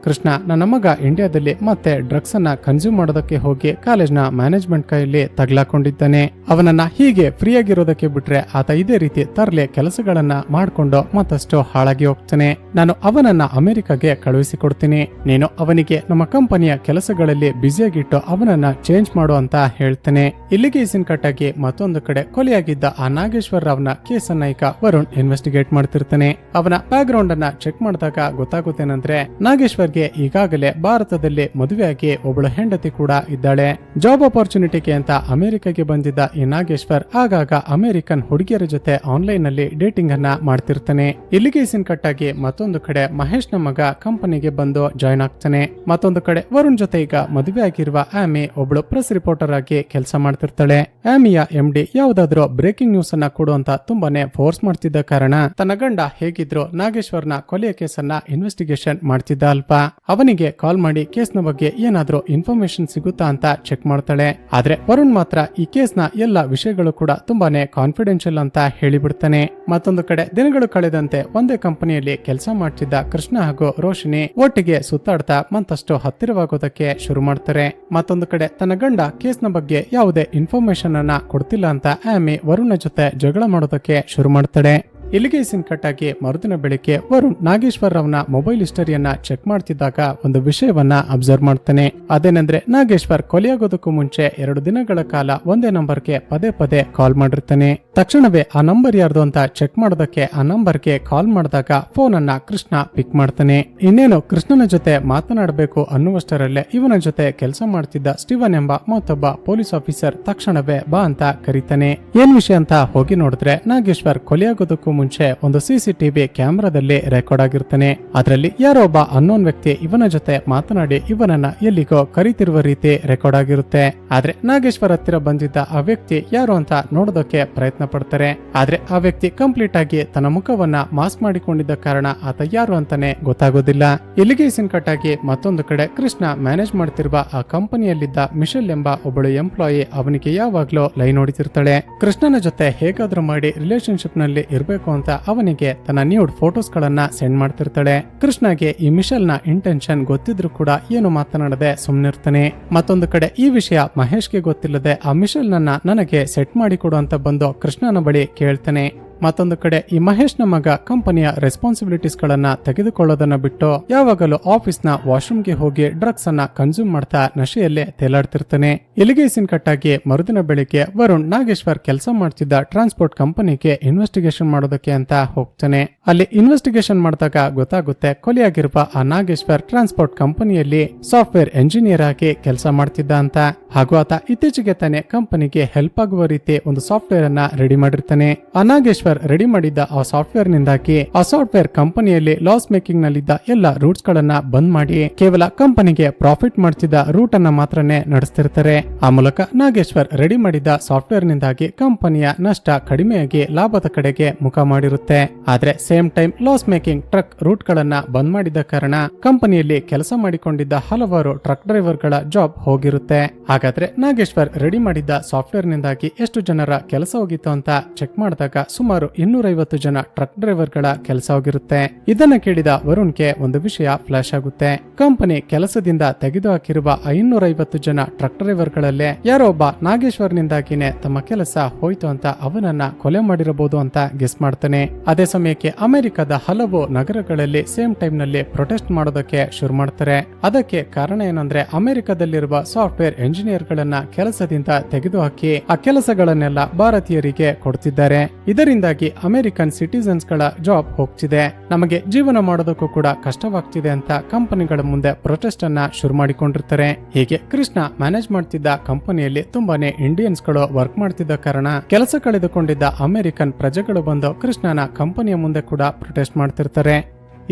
A: ಕೃಷ್ಣ, ನನ್ನ ಮಗ ಇಂಡಿಯಾದಲ್ಲಿ ಮತ್ತೆ ಡ್ರಗ್ಸ್ ಅನ್ನ ಕನ್ಸ್ಯೂಮ್ ಮಾಡೋದಕ್ಕೆ ಹೋಗಿ ಕಾಲೇಜ್ನ ಮ್ಯಾನೇಜ್ಮೆಂಟ್ ಕೈಯಲ್ಲಿ ತಗ್ಲಾಕೊಂಡಿದ್ದಾನೆ. ಅವನನ್ನ ಹೀಗೆ ಫ್ರೀ ಆಗಿರೋದಕ್ಕೆ ಬಿಟ್ರೆ ಆತ ಇದೇ ರೀತಿ ತರ್ಲೆ ಕೆಲಸಗಳನ್ನ ಮಾಡ್ಕೊಂಡು ಮತ್ತಷ್ಟು ಹಾಳಾಗಿ ಹೋಗ್ತಾನೆ. ನಾನು ಅವನನ್ನ ಅಮೆರಿಕಾಗೆ ಕಳುಹಿಸಿಕೊಡ್ತೀನಿ. ನೀನು ಅವನಿಗೆ ನಮ್ಮ ಕಂಪನಿಯ ಕೆಲಸಗಳಲ್ಲಿ ಬ್ಯುಸಿಯಾಗಿಟ್ಟು ಅವನನ್ನ ಚೇಂಜ್ ಮಾಡು ಅಂತ ಹೇಳ್ತಾನೆ. ಇಲ್ಲಿಗೆ ಸಿನ್ಕಟ್ಟಾಗಿ ಮತ್ತೊಂದು ಕಡೆ ಕೊಲೆಯಾಗಿದ್ದ ಆ ನಾಗೇಶ್ವರ ರಾವ್ನ ಕೇಸನ್ನ ಈಗ ವರುಣ್ ಇನ್ವೆಸ್ಟಿಗೇಟ್ ಮಾಡ್ತಿರ್ತಾನೆ. ಅವನ ಬ್ಯಾಕ್ ಗ್ರೌಂಡ್ ಅನ್ನ ಚೆಕ್ ಮಾಡಿದಾಗ ಗೊತ್ತಾಗುತ್ತೇನಂದ್ರೆ, ನಾಗೇಶ್ವರ್ಗೆ ಈಗಾಗಲೇ ಭಾರತದಲ್ಲಿ ಮದುವೆಯಾಗಿ ಒಬ್ಬಳು ಹೆಂಡತಿ ಕೂಡ ಇದ್ದಾಳೆ. ಜಾಬ್ ಅಪರ್ಚುನಿಟಿಗೆ ಅಂತ ಅಮೆರಿಕಾಗೆ ಬಂದಿದ್ದ ಈ ನಾಗೇಶ್ವರ್ ಆಗಾಗ ಅಮೆರಿಕನ್ ಹುಡುಗಿಯರ ಜೊತೆ ಆನ್ಲೈನ್ ನಲ್ಲಿ ಡೇಟಿಂಗ್ ಅನ್ನ ಮಾಡ್ತಿರ್ತಾನೆ. ಇಲ್ಲಿಗೆ ಸಿನ್ಕಟ್ಟಾಗಿ ಮತ್ತೊಂದು ಕಡೆ ಮಹೇಶ್ ನ ಮಗ ಕಂಪನಿಗೆ ಬಂದು ಜಾಯ್ನ್ ಆಗ್ತಾನೆ. ಮತ್ತೊಂದು ಕಡೆ ವರುಣ್ ಜೊತೆ ಈಗ ಮದುವೆ ಆಗಿರುವ ಆಮಿ ಒಬ್ಳು ಪ್ರೆಸ್ ರಿಪೋರ್ಟರ್ ಆಗಿ ಕೆಲಸ ಮಾಡ್ತಿರ್ತಾಳೆ. ಆಮಿಯ MD ಯಾವುದಾದ್ರೂ ಬ್ರೇಕಿಂಗ್ ನ್ಯೂಸ್ ಅನ್ನ ಕೊಡುವಂತ ತುಂಬಾನೇ ಫೋರ್ಸ್ ಮಾಡ್ತಿದ್ದ ಕಾರಣ ತನ್ನ ಗಂಡ ಹೇಗಿದ್ರು ನಾಗೇಶ್ವರ್ನ ಕೊಲೆಯ ಕೇಸನ್ನ ಇನ್ವೆಸ್ಟಿಗೇಷನ್ ಮಾಡ್ತಿದ್ದ ಅಲ್ವಾ, ಅವನಿಗೆ ಕಾಲ್ ಮಾಡಿ ಕೇಸ್ನ ಬಗ್ಗೆ ಏನಾದ್ರೂ ಇನ್ಫಾರ್ಮೇಶನ್ ಸಿಗುತ್ತಾ ಅಂತ ಚೆಕ್ ಮಾಡ್ತಾಳೆ. ಆದ್ರೆ ವರುಣ್ ಮಾತ್ರ ಈ ಕೇಸ್ನ ಎಲ್ಲ ವಿಷಯಗಳು ಕೂಡ ತುಂಬಾನೇ ಕಾನ್ಫಿಡೆನ್ಷಿಯಲ್ ಅಂತ ಹೇಳಿಬಿಡ್ತಾನೆ. ಮತ್ತೊಂದು ಕಡೆ ದಿನಗಳು ಕಳೆದಂತೆ ಒಂದೇ ಕಂಪನಿಯಲ್ಲಿ ಕೆಲಸ ಮಾಡ್ತಿದ್ದ ಕೃಷ್ಣ ಹಾಗೂ ರೋಷಿನಿ ಒಟ್ಟಿಗೆ ಸುತ್ತಾಡ್ತಾ ಮತ್ತಷ್ಟು ಹತ್ತಿರವಾಗೋದಕ್ಕೆ ಶುರು ಮಾಡ್ತಾರೆ. ಮತ್ತೊಂದು ಕಡೆ ತನ್ನ ಗಂಡ ಕೇಸ್ನ ಬಗ್ಗೆ ಯಾವುದೇ ಇನ್ಫಾರ್ಮೇಶನ್ ಅನ್ನ ಕೊಡ್ತಿಲ್ಲ ಅಂತ ಆಮಿ ವರುಣ್ನ ಜೊತೆ ಜಗಳ ಮಾಡೋದಕ್ಕೆ ಶುರು ಮಾಡ್ತಾಳೆ. ಇಲ್ಲಿಗೆ ಸಿನ್ಕಟ್ಟಾಗಿ ಮರುದಿನ ಬೆಳಿಗ್ಗೆ ವರುಣ್ ನಾಗೇಶ್ವರ್ ರಾವ್ನ ಮೊಬೈಲ್ ಹಿಸ್ಟರಿಯನ್ನ ಚೆಕ್ ಮಾಡ್ತಿದ್ದಾಗ ಒಂದು ವಿಷಯವನ್ನ ಅಬ್ಸರ್ವ್ ಮಾಡ್ತಾನೆ. ಅದೇನೆಂದ್ರೆ, ನಾಗೇಶ್ವರ್ ಕೊಲೆಯಾಗೋದಕ್ಕೂ ಮುಂಚೆ 2 ದಿನಗಳ ಕಾಲ ಒಂದೇ ನಂಬರ್ಗೆ ಪದೇ ಪದೇ ಕಾಲ್ ಮಾಡಿರ್ತಾನೆ. ತಕ್ಷಣವೇ ಆ ನಂಬರ್ ಯಾರ್ದು ಅಂತ ಚೆಕ್ ಮಾಡೋದಕ್ಕೆ ಆ ನಂಬರ್ಗೆ ಕಾಲ್ ಮಾಡಿದಾಗ ಫೋನ್ ಅನ್ನ ಕೃಷ್ಣ ಪಿಕ್ ಮಾಡ್ತಾನೆ. ಇನ್ನೇನು ಕೃಷ್ಣನ ಜೊತೆ ಮಾತನಾಡಬೇಕು ಅನ್ನುವಷ್ಟರಲ್ಲೇ ಇವನ ಜೊತೆ ಕೆಲಸ ಮಾಡ್ತಿದ್ದ ಸ್ಟೀವನ್ ಎಂಬ ಮತ್ತೊಬ್ಬ ಪೊಲೀಸ್ ಆಫೀಸರ್ ತಕ್ಷಣವೇ ಬಾ ಅಂತ ಕರೀತಾನೆ. ಏನ್ ವಿಷಯ ಅಂತ ಹೋಗಿ ನೋಡಿದ್ರೆ, ನಾಗೇಶ್ವರ್ ಕೊಲೆಯಾಗೋದಕ್ಕೂ ಮುಂಚೆ ಒಂದು CCTV ಕ್ಯಾಮೆರಾದಲ್ಲಿ ರೆಕಾರ್ಡ್ ಆಗಿರ್ತಾನೆ. ಅದರಲ್ಲಿ ಯಾರೋ ಒಬ್ಬ ಅನ್ನೋನ್ ವ್ಯಕ್ತಿ ಇವನ ಜೊತೆ ಮಾತನಾಡಿ ಇವನನ್ನ ಎಲ್ಲಿಗೋ ಕರೀತಿರುವ ರೀತಿ ರೆಕಾರ್ಡ್ ಆಗಿರುತ್ತೆ. ಆದ್ರೆ ನಾಗೇಶ್ವರ್ ಹತ್ತಿರ ಬಂದಿದ್ದ ಆ ವ್ಯಕ್ತಿ ಯಾರು ಅಂತ ನೋಡೋದಕ್ಕೆ ಪ್ರಯತ್ನ ಪಡ್ತಾರೆ. ಆದ್ರೆ ಆ ವ್ಯಕ್ತಿ ಕಂಪ್ಲೀಟ್ ಆಗಿ ತನ್ನ ಮುಖವನ್ನ ಮಾಸ್ಕ್ ಮಾಡಿಕೊಂಡಿದ್ದ ಕಾರಣ ಆತ ಯಾರು ಅಂತಾನೆ ಗೊತ್ತಾಗೋದಿಲ್ಲ. ಇಲ್ಲಿಗೆ ಸಿನ್ಕಟ್ಟಾಗಿ ಮತ್ತೊಂದು ಕಡೆ ಕೃಷ್ಣ ಮ್ಯಾನೇಜ್ ಮಾಡ್ತಿರುವ ಆ ಕಂಪನಿಯಲ್ಲಿದ್ದ ಮಿಶೆಲ್ ಎಂಬ ಒಬ್ಬಳು ಎಂಪ್ಲಾಯಿ ಅವನಿಗೆ ಯಾವಾಗ್ಲೂ ಲೈನ್ ಹೊಡಿತಿರ್ತಾಳೆ. ಕೃಷ್ಣನ ಜೊತೆ ಹೇಗಾದ್ರೂ ಮಾಡಿ ರಿಲೇಶನ್ಶಿಪ್ ನಲ್ಲಿ ಇರಬೇಕು ಅಂತ ಅವನಿಗೆ ತನ್ನ ನ್ಯೂಡ್ ಫೋಟೋಸ್ ಗಳನ್ನ ಸೆಂಡ್ ಮಾಡ್ತಿರ್ತಾಳೆ. ಕೃಷ್ಣಗೆ ಈ ಮಿಶೆಲ್ ನ ಇಂಟೆನ್ಷನ್ ಗೊತ್ತಿದ್ರು ಕೂಡ ಏನು ಮಾತನಾಡದೆ ಸುಮ್ನಿರ್ತಾನೆ. ಮತ್ತೊಂದು ಕಡೆ ಈ ವಿಷಯ ಮಹೇಶ್ಗೆ ಗೊತ್ತಿಲ್ಲದೆ ಆ ಮಿಶೆಲ್ ನನಗೆ ಸೆಟ್ ಮಾಡಿಕೊಡು ಅಂತ ಬಂದು ಕೃಷ್ಣನ ಬಳಿ ಕೇಳ್ತಾನೆ. ಮತ್ತೊಂದು ಕಡೆ ಈ ಮಹೇಶ್ನ ಮಗ ಕಂಪನಿಯ ರೆಸ್ಪಾನ್ಸಿಬಿಲಿಟೀಸ್ ಗಳನ್ನ ತೆಗೆದುಕೊಳ್ಳೋದನ್ನ ಬಿಟ್ಟು ಯಾವಾಗಲೂ ಆಫೀಸ್ ನ ವಾಶ್ರೂಮ್ಗೆ ಹೋಗಿ ಡ್ರಗ್ಸ್ ಅನ್ನ ಕನ್ಸ್ಯೂಮ್ ಮಾಡ್ತಾ ನಶೆಯಲ್ಲೇ ತೇಲಾಡ್ತಿರ್ತಾನೆ. ಇಲ್ಲಿಗೆ ಸೀನ್ ಕಟ್ಟಾಗಿ ಮರುದಿನ ಬೆಳಿಗ್ಗೆ ವರುಣ್ ನಾಗೇಶ್ವರ್ ಕೆಲಸ ಮಾಡ್ತಿದ್ದ ಟ್ರಾನ್ಸ್ಪೋರ್ಟ್ ಕಂಪನಿಗೆ ಇನ್ವೆಸ್ಟಿಗೇಷನ್ ಮಾಡೋದಕ್ಕೆ ಅಂತ ಹೋಗ್ತಾನೆ. ಅಲ್ಲಿ ಇನ್ವೆಸ್ಟಿಗೇಷನ್ ಮಾಡಿದಾಗ ಗೊತ್ತಾಗುತ್ತೆ ಕೊಲೆಯಾಗಿರುವ ಆ ನಾಗೇಶ್ವರ್ ಟ್ರಾನ್ಸ್ಪೋರ್ಟ್ ಕಂಪನಿಯಲ್ಲಿ ಸಾಫ್ಟ್ವೇರ್ ಎಂಜಿನಿಯರ್ ಆಗಿ ಕೆಲಸ ಮಾಡ್ತಿದ್ದ ಅಂತ. ಹಾಗೂ ಆತ ಇತ್ತೀಚೆಗೆ ತಾನೆ ಕಂಪನಿಗೆ ಹೆಲ್ಪ್ ಆಗುವ ರೀತಿ ಒಂದು ಸಾಫ್ಟ್ವೇರ್ ಅನ್ನ ರೆಡಿ ಮಾಡಿರ್ತಾನೆ. ಆ ನಾಗೇಶ್ವರ್ ರೆಡಿ ಮಾಡಿದ್ದ ಆ ಸಾಫ್ಟ್ವೇರ್ ನಿಂದಾಗಿ ಆ ಸಾಫ್ಟ್ವೇರ್ ಕಂಪನಿಯಲ್ಲಿ ಲಾಸ್ ಮೇಕಿಂಗ್ ನಲ್ಲಿದ್ದ ಎಲ್ಲ ರೂಟ್ಸ್ ಗಳನ್ನ ಬಂದ್ ಮಾಡಿ ಕೇವಲ ಕಂಪನಿಗೆ ಪ್ರಾಫಿಟ್ ಮಾಡ್ತಿದ್ದ ರೂಟ್ ಅನ್ನ ಮಾತ್ರನೇ ನಡೆಸ್ತಿರ್ತಾರೆ. ಆ ಮೂಲಕ ನಾಗೇಶ್ವರ್ ರೆಡಿ ಮಾಡಿದ್ದ ಸಾಫ್ಟ್ವೇರ್ ನಿಂದಾಗಿ ಕಂಪನಿಯ ನಷ್ಟ ಕಡಿಮೆಯಾಗಿ ಲಾಭದ ಕಡೆಗೆ ಮುಖ ಮಾಡಿರುತ್ತೆ. ಆದ್ರೆ same time loss making truck route ಗಳನ್ನ ಬಂದ್ ಮಾಡಿದ ಕಾರಣ ಕಂಪನಿಯಲ್ಲಿ ಕೆಲಸ ಮಾಡಿಕೊಂಡಿದ್ದ ಹಲವಾರು ಟ್ರಕ್ ಡ್ರೈವರ್ ಗಳ ಜಾಬ್ ಹೋಗಿರುತ್ತೆ. ಹಾಗಾದ್ರೆ ನಾಗೇಶ್ವರ್ ರೆಡಿ ಮಾಡಿದ್ದ ಸಾಫ್ಟ್ವೇರ್ ನಿಂದಾಗಿ ಎಷ್ಟು ಜನರ ಕೆಲಸ ಹೋಗಿತ್ತು ಅಂತ ಚೆಕ್ ಮಾಡಿದಾಗ ಸುಮಾರು 250 ಜನ ಟ್ರಕ್ ಡ್ರೈವರ್ ಗಳ ಕೆಲಸ ಹೋಗಿರುತ್ತೆ. ಇದನ್ನ ಕೇಳಿದ ವರುಣ್ಗೆ ಒಂದು ವಿಷಯ ಫ್ಲಾಶ್ ಆಗುತ್ತೆ. ಕಂಪನಿ ಕೆಲಸದಿಂದ ತೆಗೆದುಹಾಕಿರುವ 550 ಜನ ಟ್ರಕ್ ಡ್ರೈವರ್ ಗಳಲ್ಲೇ ಯಾರೋ ಒಬ್ಬ ನಾಗೇಶ್ವರ್ ನಿಂದಾಗಿನೇ ತಮ್ಮ ಕೆಲಸ ಹೋಯ್ತು ಅಂತ ಅವನನ್ನ ಕೊಲೆ ಮಾಡಿರಬಹುದು ಅಂತ ಗೆಸ್ ಮಾಡ್ತಾನೆ. ಅದೇ ಸಮಯಕ್ಕೆ ಅಮೆರಿಕದ ಹಲವು ನಗರಗಳಲ್ಲಿ ಸೇಮ್ ಟೈಮ್ ನಲ್ಲಿ ಪ್ರೊಟೆಸ್ಟ್ ಮಾಡೋದಕ್ಕೆ ಶುರು ಮಾಡ್ತಾರೆ. ಅದಕ್ಕೆ ಕಾರಣ ಏನಂದ್ರೆ ಅಮೆರಿಕದಲ್ಲಿರುವ ಸಾಫ್ಟ್ವೇರ್ ಎಂಜಿನಿಯರ್ ಗಳನ್ನ ಕೆಲಸದಿಂದ ತೆಗೆದುಹಾಕಿ ಆ ಕೆಲಸಗಳನ್ನೆಲ್ಲ ಭಾರತೀಯರಿಗೆ ಕೊಡ್ತಿದ್ದಾರೆ. ಇದರಿಂದಾಗಿ ಅಮೆರಿಕನ್ ಸಿಟಿಸನ್ಸ್ ಗಳ ಜಾಬ್ ಹೋಗ್ತಿದೆ, ನಮಗೆ ಜೀವನ ಮಾಡೋದಕ್ಕೂ ಕೂಡ ಕಷ್ಟವಾಗ್ತಿದೆ ಅಂತ ಕಂಪನಿಗಳ ಮುಂದೆ ಪ್ರೊಟೆಸ್ಟ್ ಅನ್ನ ಶುರು ಮಾಡಿಕೊಂಡಿರ್ತಾರೆ. ಹೀಗೆ ಕೃಷ್ಣ ಮ್ಯಾನೇಜ್ ಮಾಡ್ತಿದ್ದ ಕಂಪನಿಯಲ್ಲಿ ತುಂಬಾನೇ ಇಂಡಿಯನ್ಸ್ ಗಳು ವರ್ಕ್ ಮಾಡ್ತಿದ್ದ ಕಾರಣ ಕೆಲಸ ಕಳೆದುಕೊಂಡಿದ್ದ ಅಮೆರಿಕನ್ ಪ್ರಜೆಗಳು ಬಂದು ಕೃಷ್ಣನ ಕಂಪನಿಯ ಮುಂದೆ ಕೂಡ ಪ್ರೊಟೆಸ್ಟ್ ಮಾಡ್ತಿರ್ತಾರೆ.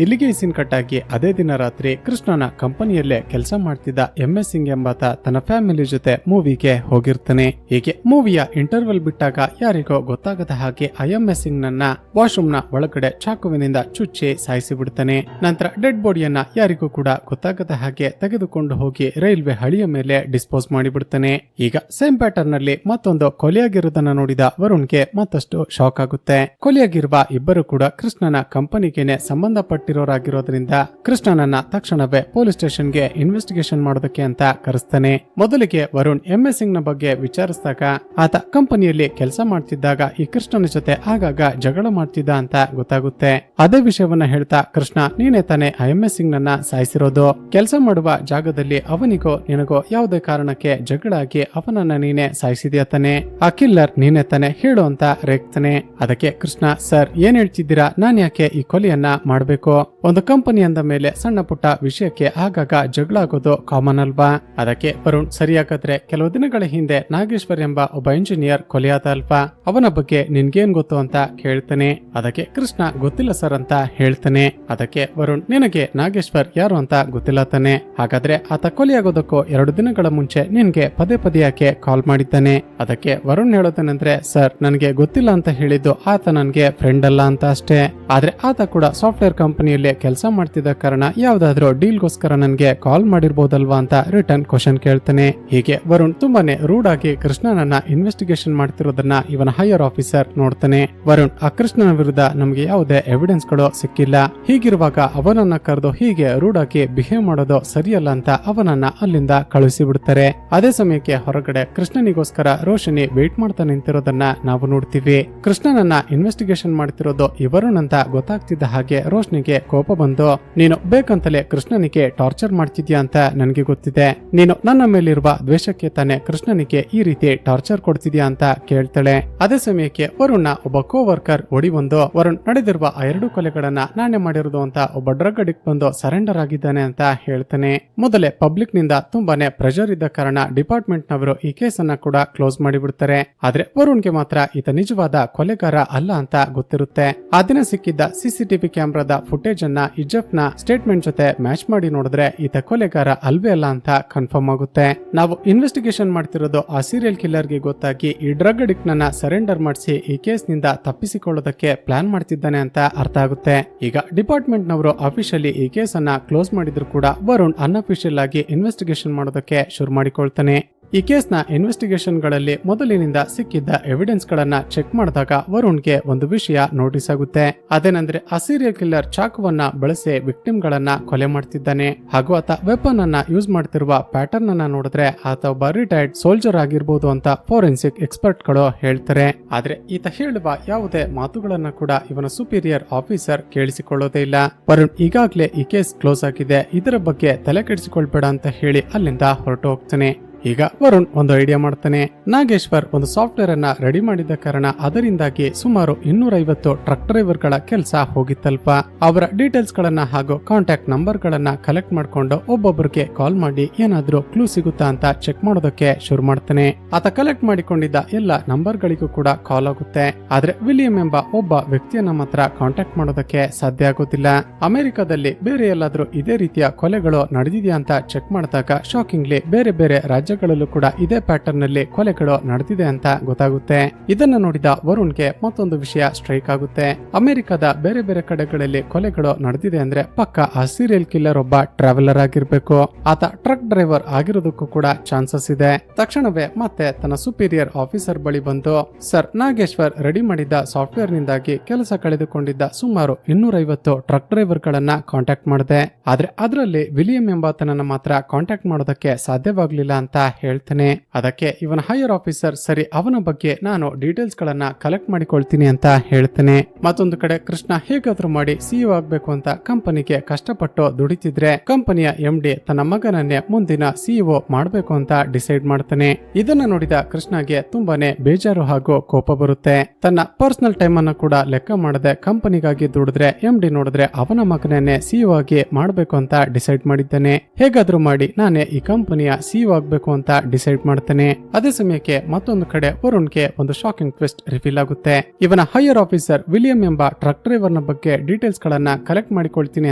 A: ಇಲ್ಲಿಗೆ ಸೀನ್ ಕಟ್ಟಾಗಿ ಅದೇ ದಿನ ರಾತ್ರಿ ಕೃಷ್ಣನ ಕಂಪನಿಯಲ್ಲೇ ಕೆಲಸ ಮಾಡ್ತಿದ್ದ MS ಸಿಂಗ್ ಎಂಬಾತ ತನ್ನ ಫ್ಯಾಮಿಲಿ ಜೊತೆ ಮೂವಿಗೆ ಹೋಗಿರ್ತಾನೆ. ಹೀಗೆ ಮೂವಿಯ ಇಂಟರ್ವಲ್ ಬಿಟ್ಟಾಗ ಯಾರಿಗೋ ಗೊತ್ತಾಗದ ಹಾಗೆ MS ಸಿಂಗ್ ನನ್ನ ವಾಶ್ರೂಮ್ ನ ಒಳಗಡೆ ಚಾಕುವಿನಿಂದ ಚುಚ್ಚಿ ಸಾಯಿಸಿ ಬಿಡ್ತಾನೆ. ನಂತರ ಡೆಡ್ ಬಾಡಿಯನ್ನ ಯಾರಿಗೂ ಕೂಡ ಗೊತ್ತಾಗದ ಹಾಗೆ ತೆಗೆದುಕೊಂಡು ಹೋಗಿ ರೈಲ್ವೆ ಹಳಿಯ ಮೇಲೆ ಡಿಸ್ಪೋಸ್ ಮಾಡಿಬಿಡ್ತಾನೆ. ಈಗ ಸೇಮ್ ಪ್ಯಾಟರ್ನ್ ನಲ್ಲಿ ಮತ್ತೊಂದು ಕೊಲೆಯಾಗಿರುವುದನ್ನ ನೋಡಿದ ವರುಣ್ಗೆ ಮತ್ತಷ್ಟು ಶಾಕ್ ಆಗುತ್ತೆ. ಕೊಲೆಯಾಗಿರುವ ಇಬ್ಬರು ಕೂಡ ಕೃಷ್ಣನ ಕಂಪನಿಗೆನೆ ಸಂಬಂಧಪಟ್ಟ ಿರೋರಾಗಿರೋದ್ರಿಂದ ಕೃಷ್ಣನನ್ನ ತಕ್ಷಣವೇ ಪೊಲೀಸ್ ಸ್ಟೇಷನ್ಗೆ ಇನ್ವೆಸ್ಟಿಗೇಷನ್ ಮಾಡೋದಕ್ಕೆ ಅಂತ ಕರೆಸ್ತಾನೆ. ಮೊದಲಿಗೆ ವರುಣ್ MS ಸಿಂಗ್ ನ ಬಗ್ಗೆ ವಿಚಾರಿಸಿದಾಗ ಆತ ಕಂಪನಿಯಲ್ಲಿ ಕೆಲಸ ಮಾಡ್ತಿದ್ದಾಗ ಈ ಕೃಷ್ಣನ ಜೊತೆ ಆಗಾಗ ಜಗಳ ಮಾಡ್ತಿದ್ದ ಅಂತ ಗೊತ್ತಾಗುತ್ತೆ. ಅದೇ ವಿಷಯವನ್ನ ಹೇಳ್ತಾ ಕೃಷ್ಣ ನೀನೇ ತಾನೆ MS ಸಿಂಗ್ ನನ್ನ ಸಾಯಿಸಿರೋದು, ಕೆಲಸ ಮಾಡುವ ಜಾಗದಲ್ಲಿ ಅವನಿಗೋ ನಿನಗೋ ಯಾವುದೇ ಕಾರಣಕ್ಕೆ ಜಗಳ ಆಗಿ ಅವನನ್ನ ನೀನೆ ಸಾಯಿಸಿದ್ಯಾ ತಾನೆ, ಆ ಕಿಲ್ಲರ್ ನೀನೇ ತಾನೆ ಹೇಳು ಅಂತ ರೇಗ್ತಾನೆ. ಅದಕ್ಕೆ ಕೃಷ್ಣ ಸರ್ ಏನ್ ಹೇಳ್ತಿದ್ದೀರಾ, ನಾನ್ ಯಾಕೆ ಈ ಕೊಲೆಯನ್ನ ಮಾಡ್ಬೇಕು, ಒಂದು ಕಂಪನಿ ಅಂದ ಮೇಲೆ ಸಣ್ಣ ಪುಟ್ಟ ವಿಷಯಕ್ಕೆ ಆಗಾಗ ಜಗಳ ಆಗೋದು ಕಾಮನ್ ಅಲ್ವಾ. ಅದಕ್ಕೆ ವರುಣ್ ಸರಿಯಾಗಾದ್ರೆ ಕೆಲವು ದಿನಗಳ ಹಿಂದೆ ನಾಗೇಶ್ವರ್ ಎಂಬ ಒಬ್ಬ ಇಂಜಿನಿಯರ್ ಕೊಲೆಯಾದ ಅಲ್ವಾ, ಅವನ ಬಗ್ಗೆ ನಿನ್ಗೇನ್ ಗೊತ್ತು ಅಂತ ಕೇಳ್ತಾನೆ. ಅದಕ್ಕೆ ಕೃಷ್ಣ ಗೊತ್ತಿಲ್ಲ ಸರ್ ಅಂತ ಹೇಳ್ತಾನೆ. ಅದಕ್ಕೆ ವರುಣ್ ನಿನಗೆ ನಾಗೇಶ್ವರ್ ಯಾರು ಅಂತ ಗೊತ್ತಿಲ್ಲ ತಾನೆ, ಹಾಗಾದ್ರೆ ಆತ ಕೊಲೆಯಾಗೋದಕ್ಕೂ 2 ದಿನಗಳ ಮುಂಚೆ ನಿನ್ಗೆ ಪದೇ ಪದೇ ಯಾಕೆ ಕಾಲ್ ಮಾಡಿದ್ದಾನೆ. ಅದಕ್ಕೆ ವರುಣ್ ಹೇಳೋದೇನೆಂದ್ರೆ ಸರ್ ನನಗೆ ಗೊತ್ತಿಲ್ಲ ಅಂತ ಹೇಳಿದ್ದು ಆತ ನನ್ಗೆ ಫ್ರೆಂಡ್ ಅಲ್ಲ ಅಂತ ಅಷ್ಟೇ, ಆದ್ರೆ ಆತ ಕೂಡ ಸಾಫ್ಟ್ವೇರ್ ಕಂಪನಿಯಲ್ಲಿ ಕೆಲಸ ಮಾಡ್ತಿದ್ದ ಕಾರಣ ಯಾವ್ದಾದ್ರು ಡೀಲ್ಗೋಸ್ಕರ ನನ್ಗೆ ಕಾಲ್ ಮಾಡಿರ್ಬೋದಲ್ವಾ ಅಂತ ರಿಟರ್ನ್ ಕ್ವಶನ್ ಕೇಳ್ತಾನೆ. ಹೀಗೆ ವರುಣ್ ತುಂಬಾನೇ ರೂಡ್ ಆಗಿ ಕೃಷ್ಣನನ್ನ ಇನ್ವೆಸ್ಟಿಗೇಷನ್ ಮಾಡ್ತಿರೋದನ್ನ ಇವನ ಹೈಯರ್ ಆಫೀಸರ್ ನೋಡ್ತಾನೆ. ವರುಣ್ ಆ ಕೃಷ್ಣನ ವಿರುದ್ಧ ನಮ್ಗೆ ಯಾವುದೇ ಎವಿಡೆನ್ಸ್ ಗಳು ಸಿಕ್ಕಿಲ್ಲ, ಹೀಗಿರುವಾಗ ಅವನನ್ನ ಕರೆದು ಹೀಗೆ ರೂಡ್ ಆಗಿ ಬಿಹೇವ್ ಮಾಡೋದು ಸರಿಯಲ್ಲ ಅಂತ ಅವನನ್ನ ಅಲ್ಲಿಂದ ಕಳುಹಿಸಿ ಬಿಡ್ತಾರೆ. ಅದೇ ಸಮಯಕ್ಕೆ ಹೊರಗಡೆ ಕೃಷ್ಣನಿಗೋಸ್ಕರ ರೋಶನಿ ವೇಟ್ ಮಾಡ್ತಾ ನಿಂತಿರೋದನ್ನ ನಾವು ನೋಡ್ತೀವಿ. ಕೃಷ್ಣನನ್ನ ಇನ್ವೆಸ್ಟಿಗೇಷನ್ ಮಾಡ್ತಿರೋದು ವರುಣ್ ಅಂತ ಗೊತ್ತಾಗ್ತಿದ್ದ ಹಾಗೆ ರೋಶ್ನಿಗೆ ಕೋಪ ಬಂದು ನೀನು ಬೇಕಂತಲೇ ಕೃಷ್ಣನಿಗೆ ಟಾರ್ಚರ್ ಮಾಡ್ತಿದ್ಯಾ ಅಂತ ನನಗೆ ಗೊತ್ತಿದೆ, ನೀನು ನನ್ನ ಮೇಲಿರುವ ದ್ವೇಷಕ್ಕೆ ತಾನೆ ಕೃಷ್ಣನಿಗೆ ಈ ರೀತಿ ಟಾರ್ಚರ್ ಕೊಡ್ತಿದ್ಯಾ ಅಂತ ಕೇಳ್ತಾಳೆ. ಅದೇ ಸಮಯಕ್ಕೆ ವರುಣ್ನ ಒಬ್ಬ ಕೋವರ್ಕರ್ ಓಡಿ ಬಂದು ವರುಣ್ ನಡೆದಿರುವ ಆ 2 ಕೊಲೆಗಳನ್ನ ನಾನೇ ಮಾಡಿರೋದು ಅಂತ ಒಬ್ಬ ಡ್ರಗ್ ಅಡಿಕ್ಟ್ ಬಂದು ಸರೆಂಡರ್ ಆಗಿದ್ದಾನೆ ಅಂತ ಹೇಳ್ತಾನೆ. ಮೊದಲೇ ಪಬ್ಲಿಕ್ ನಿಂದ ತುಂಬಾನೇ ಪ್ರೆಷರ್ ಇದ್ದ ಕಾರಣ ಡಿಪಾರ್ಟ್ಮೆಂಟ್ ನವರು ಈ ಕೇಸ್ ಅನ್ನ ಕೂಡ ಕ್ಲೋಸ್ ಮಾಡಿಬಿಡ್ತಾರೆ. ಆದ್ರೆ ವರುಣ್ಗೆ ಮಾತ್ರ ಈತ ನಿಜವಾದ ಕೊಲೆಗಾರ ಅಲ್ಲ ಅಂತ ಗೊತ್ತಿರುತ್ತೆ. ಆ ದಿನ ಸಿಕ್ಕಿದ್ದ CCTV ಕ್ಯಾಮೆರಾದ ಫುಟೇಜ್ ಅನ್ನ ಇಜಫ್ ನ ಸ್ಟೇಟ್ಮೆಂಟ್ ಜೊತೆ ಮ್ಯಾಚ್ ಮಾಡಿ ನೋಡಿದ್ರೆ ಈತ ಕೊಲೆಗಾರ ಅಲ್ವೇ ಅಲ್ಲ ಅಂತ ಕನ್ಫರ್ಮ್ ಆಗುತ್ತೆ. ನಾವು ಇನ್ವೆಸ್ಟಿಗೇಷನ್ ಮಾಡ್ತಿರೋದು ಆ ಸೀರಿಯಲ್ ಕಿಲ್ಲರ್ ಗೆ ಗೊತ್ತಾಗಿ ಈ ಡ್ರಗ್ ಅಡಿಕ್ಟ್ ನನ್ನ ಸರೆಂಡರ್ ಮಾಡಿಸಿ ಈ ಕೇಸ್ ನಿಂದ ತಪ್ಪಿಸಿಕೊಳ್ಳೋದಕ್ಕೆ ಪ್ಲಾನ್ ಮಾಡ್ತಿದ್ದಾನೆ ಅಂತ ಅರ್ಥ ಆಗುತ್ತೆ. ಈಗ ಡಿಪಾರ್ಟ್ಮೆಂಟ್ ನವರು ಅಫಿಷಿಯಲಿ ಈ ಕೇಸ್ ಅನ್ನ ಕ್ಲೋಸ್ ಮಾಡಿದ್ರು ಕೂಡ ವರುಣ್ ಅನ್ಅಫಿಷಿಯಲ್ ಆಗಿ ಇನ್ವೆಸ್ಟಿಗೇಷನ್ ಮಾಡೋದಕ್ಕೆ ಶುರು ಮಾಡಿಕೊಳ್ತಾನೆ. ಈ ಕೇಸ್ನ ಇನ್ವೆಸ್ಟಿಗೇಷನ್ ಗಳಲ್ಲಿ ಮೊದಲಿನಿಂದ ಸಿಕ್ಕಿದ್ದ ಎವಿಡೆನ್ಸ್ ಗಳನ್ನ ಚೆಕ್ ಮಾಡಿದಾಗ ವರುಣ್ಗೆ ಒಂದು ವಿಷಯ ನೋಟಿಸ್ ಆಗುತ್ತೆ. ಅದೇನಂದ್ರೆ ಆ ಸೀರಿಯಲ್ ಕಿಲ್ಲರ್ ಚಾಕುವನ್ನ ಬಳಸಿ ವಿಕ್ಟಿಮ್ ಗಳನ್ನ ಕೊಲೆ ಮಾಡ್ತಿದ್ದಾನೆ ಹಾಗೂ ಆತ ವೆಪನ್ ಅನ್ನ ಯೂಸ್ ಮಾಡ್ತಿರುವ ಪ್ಯಾಟರ್ನ್ ಅನ್ನ ನೋಡಿದ್ರೆ ಆತ ಒಬ್ಬ ರಿಟೈರ್ಡ್ ಸೋಲ್ಜರ್ ಆಗಿರ್ಬೋದು ಅಂತ ಫೋರೆನ್ಸಿಕ್ ಎಕ್ಸ್ಪರ್ಟ್ ಗಳು ಹೇಳ್ತಾರೆ. ಆದ್ರೆ ಈತ ಹೇಳುವ ಯಾವುದೇ ಮಾತುಗಳನ್ನ ಕೂಡ ಇವನ ಸುಪೀರಿಯರ್ ಆಫೀಸರ್ ಕೇಳಿಸಿಕೊಳ್ಳೋದೇ ಇಲ್ಲ. ವರುಣ್ ಈಗಾಗ್ಲೇ ಈ ಕೇಸ್ ಕ್ಲೋಸ್ ಆಗಿದೆ, ಇದರ ಬಗ್ಗೆ ತಲೆ ಕೆಡಿಸಿಕೊಳ್ಬೇಡ ಅಂತ ಹೇಳಿ ಅಲ್ಲಿಂದ ಹೊರಟು ಹೋಗ್ತಾನೆ. ಈಗ ವರುಣ್ ಒಂದು ಐಡಿಯಾ ಮಾಡ್ತಾನೆ. ನಾಗೇಶ್ವರ್ ಒಂದು ಸಾಫ್ಟ್ವೇರ್ ಅನ್ನ ರೆಡಿ ಮಾಡಿದ ಕಾರಣ ಅದರಿಂದಾಗಿ ಸುಮಾರು 250 ಟ್ರಕ್ ಡ್ರೈವರ್ ಗಳ ಕೆಲಸ ಹೋಗಿತ್ತಲ್ಪ. ಅವರ ಡೀಟೇಲ್ಸ್ ಗಳನ್ನ ಹಾಗೂ ಕಾಂಟ್ಯಾಕ್ಟ್ ನಂಬರ್ ಗಳನ್ನ ಕಲೆಕ್ಟ್ ಮಾಡ್ಕೊಂಡು ಒಬ್ಬೊಬ್ಬರಿಗೆ ಕಾಲ್ ಮಾಡಿ ಏನಾದ್ರೂ ಕ್ಲೂ ಸಿಗುತ್ತಾ ಅಂತ ಚೆಕ್ ಮಾಡೋದಕ್ಕೆ ಶುರು ಮಾಡ್ತಾನೆ. ಆತ ಕಲೆಕ್ಟ್ ಮಾಡಿಕೊಂಡಿದ್ದ ಎಲ್ಲ ನಂಬರ್ ಗಳಿಗೂ ಕೂಡ ಕಾಲ್ ಆಗುತ್ತೆ. ಆದ್ರೆ ವಿಲಿಯಂ ಎಂಬ ಒಬ್ಬ ವ್ಯಕ್ತಿಯನ್ನ ಮಾತ್ರ ಕಾಂಟ್ಯಾಕ್ಟ್ ಮಾಡೋದಕ್ಕೆ ಸಾಧ್ಯ ಆಗೋದಿಲ್ಲ. ಅಮೆರಿಕದಲ್ಲಿ ಬೇರೆ ಎಲ್ಲಾದ್ರೂ ಇದೇ ರೀತಿಯ ಕೊಲೆಗಳು ನಡೆದಿದೆಯಾ ಅಂತ ಚೆಕ್ ಮಾಡಿದಾಗ ಶಾಕಿಂಗ್ಲಿ ಬೇರೆ ಬೇರೆ ರಾಜ್ಯಗಳಲ್ಲೂ ಕೂಡ ಇದೇ ಪ್ಯಾಟರ್ನ್ ನಲ್ಲಿ ಕೊಲೆಗಳು ನಡೆದಿದೆ ಅಂತ ಗೊತ್ತಾಗುತ್ತೆ. ಇದನ್ನ ನೋಡಿದ ವರುಣ್ಗೆ ಮತ್ತೊಂದು ವಿಷಯ ಸ್ಟ್ರೈಕ್ ಆಗುತ್ತೆ. ಅಮೆರಿಕದ ಬೇರೆ ಬೇರೆ ಕಡೆಗಳಲ್ಲಿ ಕೊಲೆಗಳು ನಡೆದಿದೆ ಅಂದ್ರೆ ಪಕ್ಕ ಆ ಸೀರಿಯಲ್ ಕಿಲ್ಲರ್ ಒಬ್ಬ ಟ್ರಾವೆಲರ್ ಆಗಿರ್ಬೇಕು. ಆತ ಟ್ರಕ್ ಡ್ರೈವರ್ ಆಗಿರೋದಕ್ಕೂ ಕೂಡ ಚಾನ್ಸಸ್ ಇದೆ. ತಕ್ಷಣವೇ ಮತ್ತೆ ತನ್ನ ಸುಪೀರಿಯರ್ ಆಫೀಸರ್ ಬಳಿ ಬಂದು, ಸರ್, ನಾಗೇಶ್ವರ್ ರೆಡಿ ಮಾಡಿದ್ದ ಸಾಫ್ಟ್ವೇರ್ ನಿಂದಾಗಿ ಕೆಲಸ ಕಳೆದುಕೊಂಡಿದ್ದ ಸುಮಾರು 250 ಟ್ರಕ್ ಡ್ರೈವರ್ ಗಳನ್ನ ಕಾಂಟ್ಯಾಕ್ಟ್ ಮಾಡಿದೆ. ಆದ್ರೆ ಅದರಲ್ಲಿ ವಿಲಿಯಂ ಎಂಬಾತನನ್ನ ಮಾತ್ರ ಕಾಂಟ್ಯಾಕ್ಟ್ ಮಾಡೋದಕ್ಕೆ ಸಾಧ್ಯವಾಗ್ಲಿಲ್ಲ ಅಂತ ಹೇಳ್ತಾನೆ. ಅದಕ್ಕೆ ಇವನ ಹೈಯರ್ ಆಫೀಸರ್, ಸರಿ, ಅವನ ಬಗ್ಗೆ ನಾನು ಡೀಟೇಲ್ಸ್ ಗಳನ್ನ ಕಲೆಕ್ಟ್ ಮಾಡಿಕೊಳ್ತೀನಿ ಅಂತ ಹೇಳ್ತಾನೆ. ಮತ್ತೊಂದು ಕಡೆ ಕೃಷ್ಣ ಹೇಗಾದ್ರೂ ಮಾಡಿ ಸಿಇಒ ಆಗ್ಬೇಕು ಅಂತ ಕಂಪನಿಗೆ ಕಷ್ಟಪಟ್ಟು ದುಡಿತಿದ್ರೆ ಕಂಪನಿಯ ಎಂಡಿ ತನ್ನ ಮಗನನ್ನೇ ಮುಂದಿನ ಸಿಇಒ ಮಾಡ್ಬೇಕು ಅಂತ ಡಿಸೈಡ್ ಮಾಡ್ತಾನೆ. ಇದನ್ನ ನೋಡಿದ ಕೃಷ್ಣಗೆ ತುಂಬಾನೇ ಬೇಜಾರು ಹಾಗೂ ಕೋಪ ಬರುತ್ತೆ. ತನ್ನ ಪರ್ಸನಲ್ ಟೈಮ್ ಅನ್ನ ಕೂಡ ಲೆಕ್ಕ ಮಾಡದೆ ಕಂಪನಿಗಾಗಿ ದುಡಿದ್ರೆ ಎಂಡಿ ನೋಡಿದ್ರೆ ಅವನ ಮಗನನ್ನೇ ಸಿಇಒ ಆಗಿ ಮಾಡ್ಬೇಕು ಅಂತ ಡಿಸೈಡ್ ಮಾಡಿದ್ದಾನೆ. ಹೇಗಾದ್ರೂ ಮಾಡಿ ನಾನೇ ಈ ಕಂಪನಿಯ ಸಿಇಒ ಆಗ್ಬೇಕು ಅಂತ ಡಿಸೈಡ್ ಮಾಡ್ತಾನೆ. ಅದೇ ಸಮಯಕ್ಕೆ ಮತ್ತೊಂದು ಕಡೆ ವರುಣ್ಗೆ ಒಂದು ಶಾಕಿಂಗ್ ಟ್ವಿಸ್ಟ್ ರಿವೀಲ್ ಆಗುತ್ತೆ. ಇವನ ಹೈಯರ್ ಆಫೀಸರ್ ವಿಲಿಯಂ ಎಂಬ ಟ್ರಕ್ ಡ್ರೈವರ್ ನ ಬಗ್ಗೆ ಡೀಟೇಲ್ಸ್ ಗಳನ್ನ ಕಲೆಕ್ಟ್ ಮಾಡಿಕೊಳ್ತೀನಿ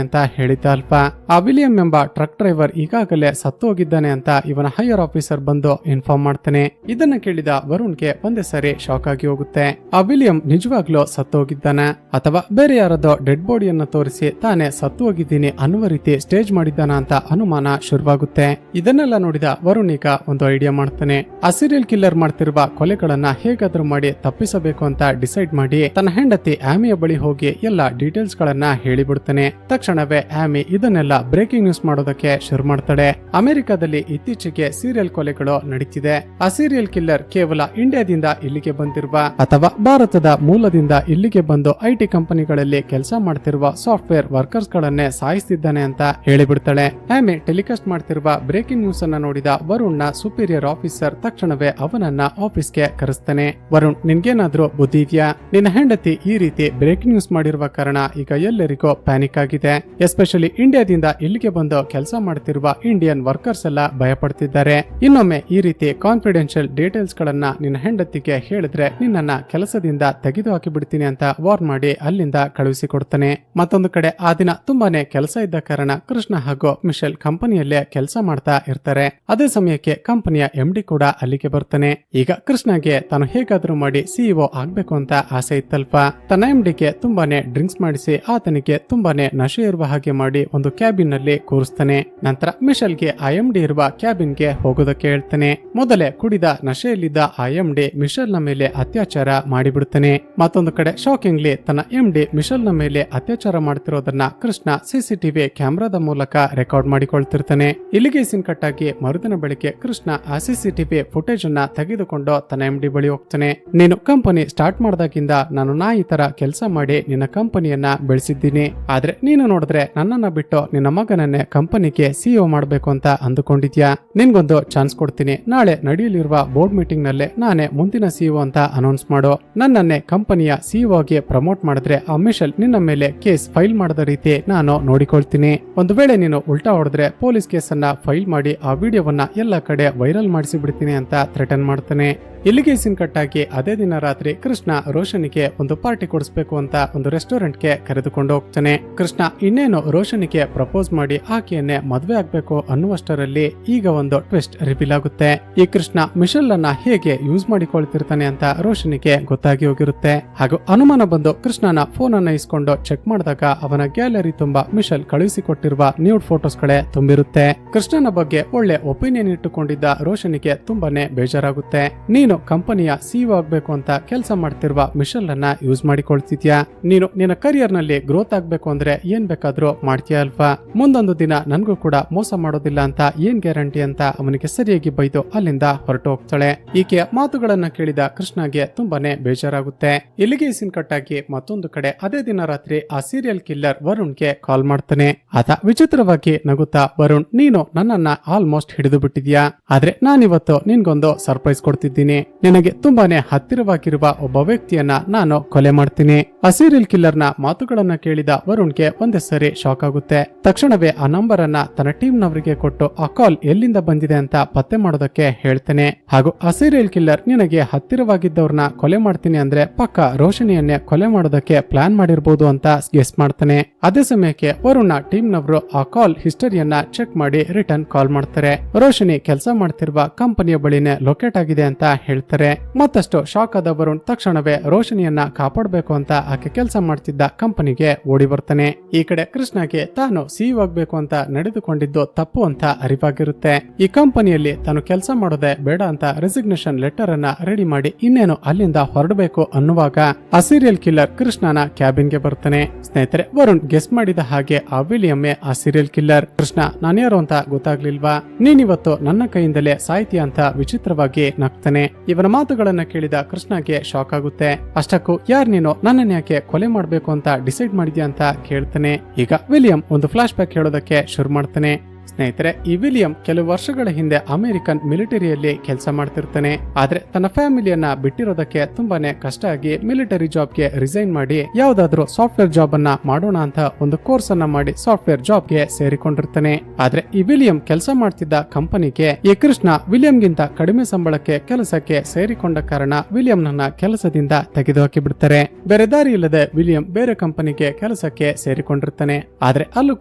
A: ಅಂತ ಹೇಳಿದ್ದ ಅಲ್ಪ. ಆ ವಿಲಿಯಂ ಎಂಬ ಟ್ರಕ್ ಡ್ರೈವರ್ ಈಗಾಗಲೇ ಸತ್ತು ಹೋಗಿದ್ದಾನೆ ಅಂತ ಇವನ ಹೈಯರ್ ಆಫೀಸರ್ ಬಂದು ಇನ್ಫಾರ್ಮ್ ಮಾಡ್ತಾನೆ. ಇದನ್ನ ಕೇಳಿದ ವರುಣ್ಗೆ ಒಂದೇ ಸರಿ ಶಾಕ್ ಆಗಿ ಹೋಗುತ್ತೆ. ಆ ವಿಲಿಯಂ ನಿಜವಾಗ್ಲೂ ಸತ್ತು ಹೋಗಿದ್ದಾನ ಅಥವಾ ಬೇರೆ ಯಾರದೋ ಡೆಡ್ ಬಾಡಿಯನ್ನ ತೋರಿಸಿ ತಾನೇ ಸತ್ತು ಹೋಗಿದ್ದೀನಿ ಅನ್ನುವ ರೀತಿ ಸ್ಟೇಜ್ ಮಾಡಿದ್ದಾನ ಅಂತ ಅನುಮಾನ ಶುರುವಾಗುತ್ತೆ. ಇದನ್ನೆಲ್ಲ ನೋಡಿದ ವರುಣ್ ಈಗ ಒಂದು ಐಡಿಯಾ ಮಾಡ್ತಾನೆ. ಆ ಸೀರಿಯಲ್ ಕಿಲ್ಲರ್ ಮಾಡ್ತಿರುವ ಕೊಲೆಗಳನ್ನ ಹೇಗಾದ್ರೂ ಮಾಡಿ ತಪ್ಪಿಸಬೇಕು ಅಂತ ಡಿಸೈಡ್ ಮಾಡಿ ತನ್ನ ಹೆಂಡತಿ ಆಮಿಯ ಬಳಿ ಹೋಗಿ ಎಲ್ಲ ಡೀಟೇಲ್ಸ್ ಗಳನ್ನ ಹೇಳಿಬಿಡ್ತಾನೆ. ತಕ್ಷಣವೇ ಆಮಿ ಇದನ್ನೆಲ್ಲ ಬ್ರೇಕಿಂಗ್ ನ್ಯೂಸ್ ಮಾಡೋದಕ್ಕೆ ಶುರು ಮಾಡ್ತಾಳೆ. ಅಮೆರಿಕದಲ್ಲಿ ಇತ್ತೀಚೆಗೆ ಸೀರಿಯಲ್ ಕೊಲೆಗಳು ನಡೀತಿದೆ. ಆ ಸೀರಿಯಲ್ ಕಿಲ್ಲರ್ ಕೇವಲ ಇಂಡಿಯಾದಿಂದ ಇಲ್ಲಿಗೆ ಬಂದಿರುವ ಅಥವಾ ಭಾರತದ ಮೂಲದಿಂದ ಇಲ್ಲಿಗೆ ಬಂದು ಐಟಿ ಕಂಪನಿಗಳಲ್ಲಿ ಕೆಲಸ ಮಾಡ್ತಿರುವ ಸಾಫ್ಟ್ವೇರ್ ವರ್ಕರ್ಸ್ ಗಳನ್ನೇ ಸಾಯಿಸ್ತಿದ್ದಾನೆ ಅಂತ ಹೇಳಿಬಿಡ್ತಾಳೆ. ಆಮಿ ಟೆಲಿಕಾಸ್ಟ್ ಮಾಡ್ತಿರುವ ಬ್ರೇಕಿಂಗ್ ನ್ಯೂಸ್ ಅನ್ನ ನೋಡಿದ ವರುಣ್ ನ ಸುಪೀರಿಯರ್ ಆಫೀಸರ್ ತಕ್ಷಣವೇ ಅವನನ್ನ ಆಫೀಸ್ಗೆ ಕರೆಸ್ತಾನೆ. ವರುಣ್, ನಿನ್ಗೇನಾದ್ರೂ ಬುದ್ಧಿ ಇದೆಯಾ? ನಿನ್ನ ಹೆಂಡತಿ ಈ ರೀತಿ ಬ್ರೇಕಿಂಗ್ ನ್ಯೂಸ್ ಮಾಡಿರುವ ಕಾರಣ ಈಗ ಎಲ್ಲರಿಗೂ ಪ್ಯಾನಿಕ್ ಆಗಿದೆ. ಎಸ್ಪೆಷಲಿ ಇಂಡಿಯಾದಿಂದ ಇಲ್ಲಿಗೆ ಬಂದು ಕೆಲಸ ಮಾಡ್ತಿರುವ ಇಂಡಿಯನ್ ವರ್ಕರ್ಸ್ ಎಲ್ಲ ಭಯ ಪಡ್ತಿದ್ದಾರೆ. ಇನ್ನೊಮ್ಮೆ ಈ ರೀತಿ ಕಾನ್ಫಿಡೆನ್ಷಿಯಲ್ ಡೀಟೇಲ್ಸ್ ಗಳನ್ನ ನಿನ್ನ ಹೆಂಡತಿಗೆ ಹೇಳಿದ್ರೆ ನಿನ್ನನ್ನ ಕೆಲಸದಿಂದ ತೆಗೆದು ಹಾಕಿ ಬಿಡ್ತೀನಿ ಅಂತ ವಾರ್ನ್ ಮಾಡಿ ಅಲ್ಲಿಂದ ಕಳುಹಿಸಿಕೊಡ್ತಾನೆ. ಮತ್ತೊಂದು ಕಡೆ ಆ ದಿನ ತುಂಬಾನೇ ಕೆಲಸ ಇದ್ದ ಕಾರಣ ಕೃಷ್ಣ ಹಾಗೂ ಮಿಶೆಲ್ ಕಂಪನಿಯಲ್ಲೇ ಕೆಲಸ ಮಾಡ್ತಾ ಇರ್ತಾರೆ. ಅದೇ ಸಮಯಕ್ಕೆ ಕಂಪನಿಯ ಎಂಡಿ ಕೂಡ ಅಲ್ಲಿಗೆ ಬರ್ತಾನೆ. ಈಗ ಕೃಷ್ಣಗೆ ತಾನು ಹೇಗಾದ್ರೂ ಮಾಡಿ ಸಿಇಒ ಆಗ್ಬೇಕು ಅಂತ ಆಸೆ ಇತ್ತಲ್ಪ. ತನ್ನ ಎಂಡಿಗೆ ತುಂಬಾನೇ ಡ್ರಿಂಕ್ಸ್ ಮಾಡಿಸಿ ಆತನಿಗೆ ತುಂಬಾನೇ ನಶೆ ಇರುವ ಹಾಗೆ ಮಾಡಿ ಒಂದು ಕ್ಯಾಬಿನ್ ನಲ್ಲಿ ಕೂರಿಸ್ತಾನೆ. ನಂತರ ಮಿಶೆಲ್ಗೆ ಆ ಎಂಡಿ ಇರುವ ಕ್ಯಾಬಿನ್ ಗೆ ಹೋಗೋದಕ್ಕೆ ಹೇಳ್ತಾನೆ. ಮೊದಲೇ ಕುಡಿದ ನಶೆಯಲ್ಲಿದ್ದ ಆ ಎಂಡಿ ಮಿಶೆಲ್ ನ ಮೇಲೆ ಅತ್ಯಾಚಾರ ಮಾಡಿಬಿಡ್ತಾನೆ. ಮತ್ತೊಂದು ಕಡೆ ಶಾಕಿಂಗ್ಲಿ ತನ್ನ ಎಂಡಿ ಮಿಶೆಲ್ ನ ಮೇಲೆ ಅತ್ಯಾಚಾರ ಮಾಡ್ತಿರೋದನ್ನ ಕೃಷ್ಣ ಸಿಸಿಟಿವಿ ಕ್ಯಾಮೆರಾದ ಮೂಲಕ ರೆಕಾರ್ಡ್ ಮಾಡಿಕೊಳ್ತಿರ್ತಾನೆ. ಇಲ್ಲಿಗೆ ಸೀನ್ ಕಟ್ ಆಗಿ ಮರುದಿನ ಬೆಳಿಗ್ಗೆ ಕೃಷ್ಣ ಆ ಸಿಸಿಟಿವಿ ಫುಟೇಜ್ ಅನ್ನ ತೆಗೆದುಕೊಂಡು ತನ್ನ ಎಂಡಿ ಬಳಿ ಹೋಗ್ತಾನೆ. ನೀನು ಕಂಪನಿ ಸ್ಟಾರ್ಟ್ ಮಾಡಿದಾಗಿಂದ ನಾನು ಈ ತರ ಕೆಲಸ ಮಾಡಿ ನಿನ್ನ ಕಂಪನಿಯನ್ನ ಬೆಳೆಸಿದ್ದೀನಿ. ಆದ್ರೆ ನೀನು ನೋಡಿದ್ರೆ ನನ್ನನ್ನ ಬಿಟ್ಟು ನಿನ್ನ ಮಗನನ್ನೇ ಕಂಪನಿಗೆ ಸಿಇಒ ಮಾಡ್ಬೇಕು ಅಂತ ಅಂದುಕೊಂಡಿದ್ಯಾ? ನಿನ್ಗೊಂದು ಚಾನ್ಸ್ ಕೊಡ್ತೀನಿ. ನಾಳೆ ನಡೆಯಲಿರುವ ಬೋರ್ಡ್ ಮೀಟಿಂಗ್ ನಲ್ಲೇ ನಾನೇ ಮುಂದಿನ ಸಿಇಒ ಅಂತ ಅನೌನ್ಸ್ ಮಾಡು. ನನ್ನನ್ನೇ ಕಂಪನಿಯ ಸಿಇಒ ಗೆ ಪ್ರಮೋಟ್ ಮಾಡಿದ್ರೆ ಆ ಮಿಶೆಲ್ ನಿನ್ನ ಮೇಲೆ ಕೇಸ್ ಫೈಲ್ ಮಾಡದ ರೀತಿ ನಾನು ನೋಡಿಕೊಳ್ತೀನಿ. ಒಂದು ವೇಳೆ ನೀನು ಉಲ್ಟಾ ಹೊಡೆದ್ರೆ ಪೊಲೀಸ್ ಕೇಸ್ ಅನ್ನ ಫೈಲ್ ಮಾಡಿ ಆ ವಿಡಿಯೋವನ್ನ ಎಲ್ಲ ಕಡೆ ವೈರಲ್ ಮಾಡಿಸಿ ಬಿಡ್ತೀನಿ ಅಂತ ಥ್ರೆಟನ್ ಮಾಡ್ತಾನೆ. ಇಲ್ಲಿಗೆ ಸೀನ್ ಕಟ್ ಆಗಿ ಅದೇ ದಿನ ರಾತ್ರಿ ಕೃಷ್ಣ ರೋಷನಿಗೆ ಒಂದು ಪಾರ್ಟಿ ಕೊಡಿಸ್ಬೇಕು ಅಂತ ಒಂದು ರೆಸ್ಟೋರೆಂಟ್ಗೆ ಕರೆದುಕೊಂಡು ಹೋಗ್ತಾನೆ. ಕೃಷ್ಣ ಇನ್ನೇನು ರೋಷನಿಗೆ ಪ್ರಪೋಸ್ ಮಾಡಿ ಆಕೆಯನ್ನೇ ಮದ್ವೆ ಆಗ್ಬೇಕು ಅನ್ನುವಷ್ಟರಲ್ಲಿ ಈಗ ಒಂದು ಟ್ವಿಸ್ಟ್ ರಿವೀಲ್ ಆಗುತ್ತೆ. ಈ ಕೃಷ್ಣ ಮಿಶೆಲ್ ಅನ್ನ ಹೇಗೆ ಯೂಸ್ ಮಾಡಿಕೊಳ್ತಿರ್ತಾನೆ ಅಂತ ರೋಷನಿಗೆ ಗೊತ್ತಾಗಿ ಹೋಗಿರುತ್ತೆ. ಹಾಗೂ ಅನುಮಾನ ಬಂದು ಕೃಷ್ಣನ ಫೋನ್ ಅನ್ನ ಇಸ್ಕೊಂಡು ಚೆಕ್ ಮಾಡಿದಾಗ ಅವನ ಗ್ಯಾಲರಿ ತುಂಬಾ ಮಿಶೆಲ್ ಕಳುಹಿಸಿಕೊಟ್ಟಿರುವ ನ್ಯೂಡ್ ಫೋಟೋಸ್ ಗಳೇ ತುಂಬಿರುತ್ತೆ. ಕೃಷ್ಣನ ಬಗ್ಗೆ ಒಳ್ಳೆ ಒಪಿನಿಯನ್ ಇಟ್ಟುಕೊಂಡಿದ್ದ ರೋಷನಿಗೆ ತುಂಬಾನೇ ಬೇಜಾರಾಗುತ್ತೆ. ನೀನು ಕಂಪನಿಯ ಸಿಇಒ ಆಗ್ಬೇಕು ಅಂತ ಕೆಲಸ ಮಾಡ್ತಿರುವ ಮಿಶೆಲ್ ಅನ್ನ ಯೂಸ್ ಮಾಡಿಕೊಳ್ತಿದ್ಯಾ? ನೀನು ನಿನ್ನ ಕರಿಯರ್ ನಲ್ಲಿ ಗ್ರೋತ್ ಆಗ್ಬೇಕು ಅಂದ್ರೆ ಏನ್ ಬೇಕಾದ್ರೂ ಮಾಡ್ತೀಯ ಅಲ್ವಾ? ಮುಂದೊಂದು ದಿನ ನನ್ಗೂ ಕೂಡ ಮೋಸ ಮಾಡೋದಿಲ್ಲ ಅಂತ ಏನ್ ಗ್ಯಾರಂಟಿ ಅಂತ ಅವನಿಗೆ ಸರಿಯಾಗಿ ಬೈದು ಅಲ್ಲಿಂದ ಹೊರಟು ಹೋಗ್ತಾಳೆ. ಈಕೆಯ ಮಾತುಗಳನ್ನ ಕೇಳಿದ ಕೃಷ್ಣಗೆ ತುಂಬಾನೇ ಬೇಜಾರಾಗುತ್ತೆ. ಇಲ್ಲಿಗೆ ಸೀನ್ ಕಟ್ ಆಗಿ ಮತ್ತೊಂದು ಕಡೆ ಅದೇ ದಿನ ರಾತ್ರಿ ಆ ಸೀರಿಯಲ್ ಕಿಲ್ಲರ್ ವರುಣ್ಗೆ ಕಾಲ್ ಮಾಡ್ತಾನೆ. ಆತ ವಿಚಿತ್ರವಾಗಿ ನಗುತ್ತಾ, ವರುಣ್, ನೀನು ನನ್ನನ್ನ ಆಲ್ಮೋಸ್ಟ್ ಹಿಡಿದು ಬಿಟ್ಟಿದ್ಯಾ, ಆದ್ರೆ ನಾನಿವತ್ತು ನಿನ್ಗೊಂದು ಸರ್ಪ್ರೈಸ್ ಕೊಡ್ತಿದ್ದೀನಿ. ನಿನಗೆ ತುಂಬಾನೇ ಹತ್ತಿರವಾಗಿರುವ ಒಬ್ಬ ವ್ಯಕ್ತಿಯನ್ನ ನಾನು ಕೊಲೆ ಮಾಡ್ತೀನಿ. ಆ ಸೀರಿಯಲ್ ಕಿಲ್ಲರ್ ನ ಮಾತುಗಳನ್ನ ಕೇಳಿದ ವರುಣ್ಗೆ ಒಂದೇ ಸರಿ ಶಾಕ್ ಆಗುತ್ತೆ. ತಕ್ಷಣವೇ ಆ ನಂಬರ್ ಅನ್ನ ತನ್ನ ಟೀಮ್ ನವರಿಗೆ ಕೊಟ್ಟು ಆ ಕಾಲ್ ಎಲ್ಲಿಂದ ಬಂದಿದೆ ಅಂತ ಪತ್ತೆ ಮಾಡೋದಕ್ಕೆ ಹೇಳ್ತೇನೆ. ಹಾಗೂ ಆ ಸೀರಿಯಲ್ ಕಿಲ್ಲರ್ ನಿನಗೆ ಹತ್ತಿರವಾಗಿದ್ದವ್ರನ್ನ ಕೊಲೆ ಮಾಡ್ತೀನಿ ಅಂದ್ರೆ ಪಕ್ಕ ರೋಷನಿಯನ್ನೇ ಕೊಲೆ ಮಾಡೋದಕ್ಕೆ ಪ್ಲಾನ್ ಮಾಡಿರ್ಬೋದು ಅಂತ ಗೆಸ್ ಮಾಡ್ತಾನೆ. ಅದೇ ಸಮಯಕ್ಕೆ ವರುಣ್ನ ಟೀಮ್ ನವರು ಆ ಕಾಲ್ ಹಿಸ್ಟರಿಯನ್ನ ಚೆಕ್ ಮಾಡಿ ರಿಟರ್ನ್ ಕಾಲ್ ಮಾಡ್ತಾರೆ. ರೋಷನಿ ಕೆಲಸ ಮಾಡ್ತಿರುವ ಕಂಪನಿಯ ಬಳಿನೇ ಲೊಕೇಟ್ ಆಗಿದೆ ಅಂತ ಹೇಳ್ತಾರೆ. ಮತ್ತಷ್ಟು ಶಾಕ್ ಆದ ವರುಣ್ ತಕ್ಷಣವೇ ರೋಷನಿಯನ್ನ ಕಾಪಾಡಬೇಕು ಅಂತ ಆಕೆ ಕೆಲಸ ಮಾಡ್ತಿದ್ದ ಕಂಪನಿಗೆ ಓಡಿ ಬರ್ತಾನೆ. ಈ ಕಡೆ ಕೃಷ್ಣಗೆ ತಾನು ಸಿಇಒ ಆಗ್ಬೇಕು ಅಂತ ನಡೆದುಕೊಂಡಿದ್ದು ತಪ್ಪು ಅಂತ ಅರಿವಾಗಿರುತ್ತೆ. ಈ ಕಂಪನಿಯಲ್ಲಿ ತಾನು ಕೆಲಸ ಮಾಡೋದೇ ಬೇಡ ಅಂತ ರೆಸಿಗ್ನೇಷನ್ ಲೆಟರ್ ಅನ್ನ ರೆಡಿ ಮಾಡಿ ಇನ್ನೇನು ಅಲ್ಲಿಂದ ಹೊರಡಬೇಕು ಅನ್ನುವಾಗ ಆ ಸೀರಿಯಲ್ ಕಿಲ್ಲರ್ ಕೃಷ್ಣನ ಕ್ಯಾಬಿನ್ಗೆ ಬರ್ತಾನೆ. ಸ್ನೇಹಿತರೆ, ವರುಣ್ ಗೆಸ್ ಮಾಡಿದ ಹಾಗೆ ಆ ವಿಲಿಯಮ್ಮೇ ಆ ಸೀರಿಯಲ್ ಕಿಲ್ಲರ್. ಕೃಷ್ಣ, ನಾನ್ಯಾರು ಅಂತ ಗೊತ್ತಾಗ್ಲಿಲ್ವಾ? ನೀನಿವತ್ತು ನನ್ನ ಕೈಯಿಂದಲೇ ಸಾಯ್ತೀಯ ಅಂತ ವಿಚಿತ್ರವಾಗಿ ನಗ್ತಾನೆ. ಇವನ ಮಾತುಗಳನ್ನ ಕೇಳಿದ ಕೃಷ್ಣಗೆ ಶಾಕ್ ಆಗುತ್ತೆ. ಅಷ್ಟಕ್ಕೂ ಯಾರ್ ನೀನು, ನನ್ನನ್ನ ಯಾಕೆ ಕೊಲೆ ಮಾಡ್ಬೇಕು ಅಂತ ಡಿಸೈಡ್ ಮಾಡಿದ್ಯಾ ಅಂತ ಕೇಳ್ತಾನೆ. ಈಗ ವಿಲಿಯಂ ಒಂದು ಫ್ಲಾಶ್ ಬ್ಯಾಕ್ ಹೇಳೋದಕ್ಕೆ ಶುರು ಮಾಡ್ತಾನೆ. ಸ್ನೇಹಿತರೆ, ಈ ವಿಲಿಯಂ ಕೆಲವು ವರ್ಷಗಳ ಹಿಂದೆ ಅಮೆರಿಕನ್ ಮಿಲಿಟರಿಯಲ್ಲಿ ಕೆಲಸ ಮಾಡ್ತಿರ್ತಾನೆ. ಆದ್ರೆ ತನ್ನ ಫ್ಯಾಮಿಲಿಯನ್ನ ಬಿಟ್ಟಿರೋದಕ್ಕೆ ತುಂಬಾನೇ ಕಷ್ಟ ಆಗಿ ಮಿಲಿಟರಿ ಜಾಬ್ಗೆ ರಿಸೈನ್ ಮಾಡಿ ಯಾವ್ದಾದ್ರು ಸಾಫ್ಟ್ವೇರ್ ಜಾಬ್ ಅನ್ನ ಮಾಡೋಣ ಅಂತ ಒಂದು ಕೋರ್ಸ್ ಅನ್ನ ಮಾಡಿ ಸಾಫ್ಟ್ವೇರ್ ಜಾಬ್ಗೆ ಸೇರಿಕೊಂಡಿರ್ತಾನೆ. ಆದ್ರೆ ಈ ವಿಲಿಯಂ ಕೆಲಸ ಮಾಡ್ತಿದ್ದ ಕಂಪನಿಗೆ ಈ ಕೃಷ್ಣ ವಿಲಿಯಂಗಿಂತ ಕಡಿಮೆ ಸಂಬಳಕ್ಕೆ ಕೆಲಸಕ್ಕೆ ಸೇರಿಕೊಂಡ ಕಾರಣ ವಿಲಿಯಂನನ್ನ ಕೆಲಸದಿಂದ ತೆಗೆದುಹಾಕಿ ಬಿಡ್ತಾರೆ. ಬೇರೆ ದಾರಿ ಇಲ್ಲದೆ ವಿಲಿಯಂ ಬೇರೆ ಕಂಪನಿಗೆ ಕೆಲಸಕ್ಕೆ ಸೇರಿಕೊಂಡಿರ್ತಾನೆ. ಆದ್ರೆ ಅಲ್ಲೂ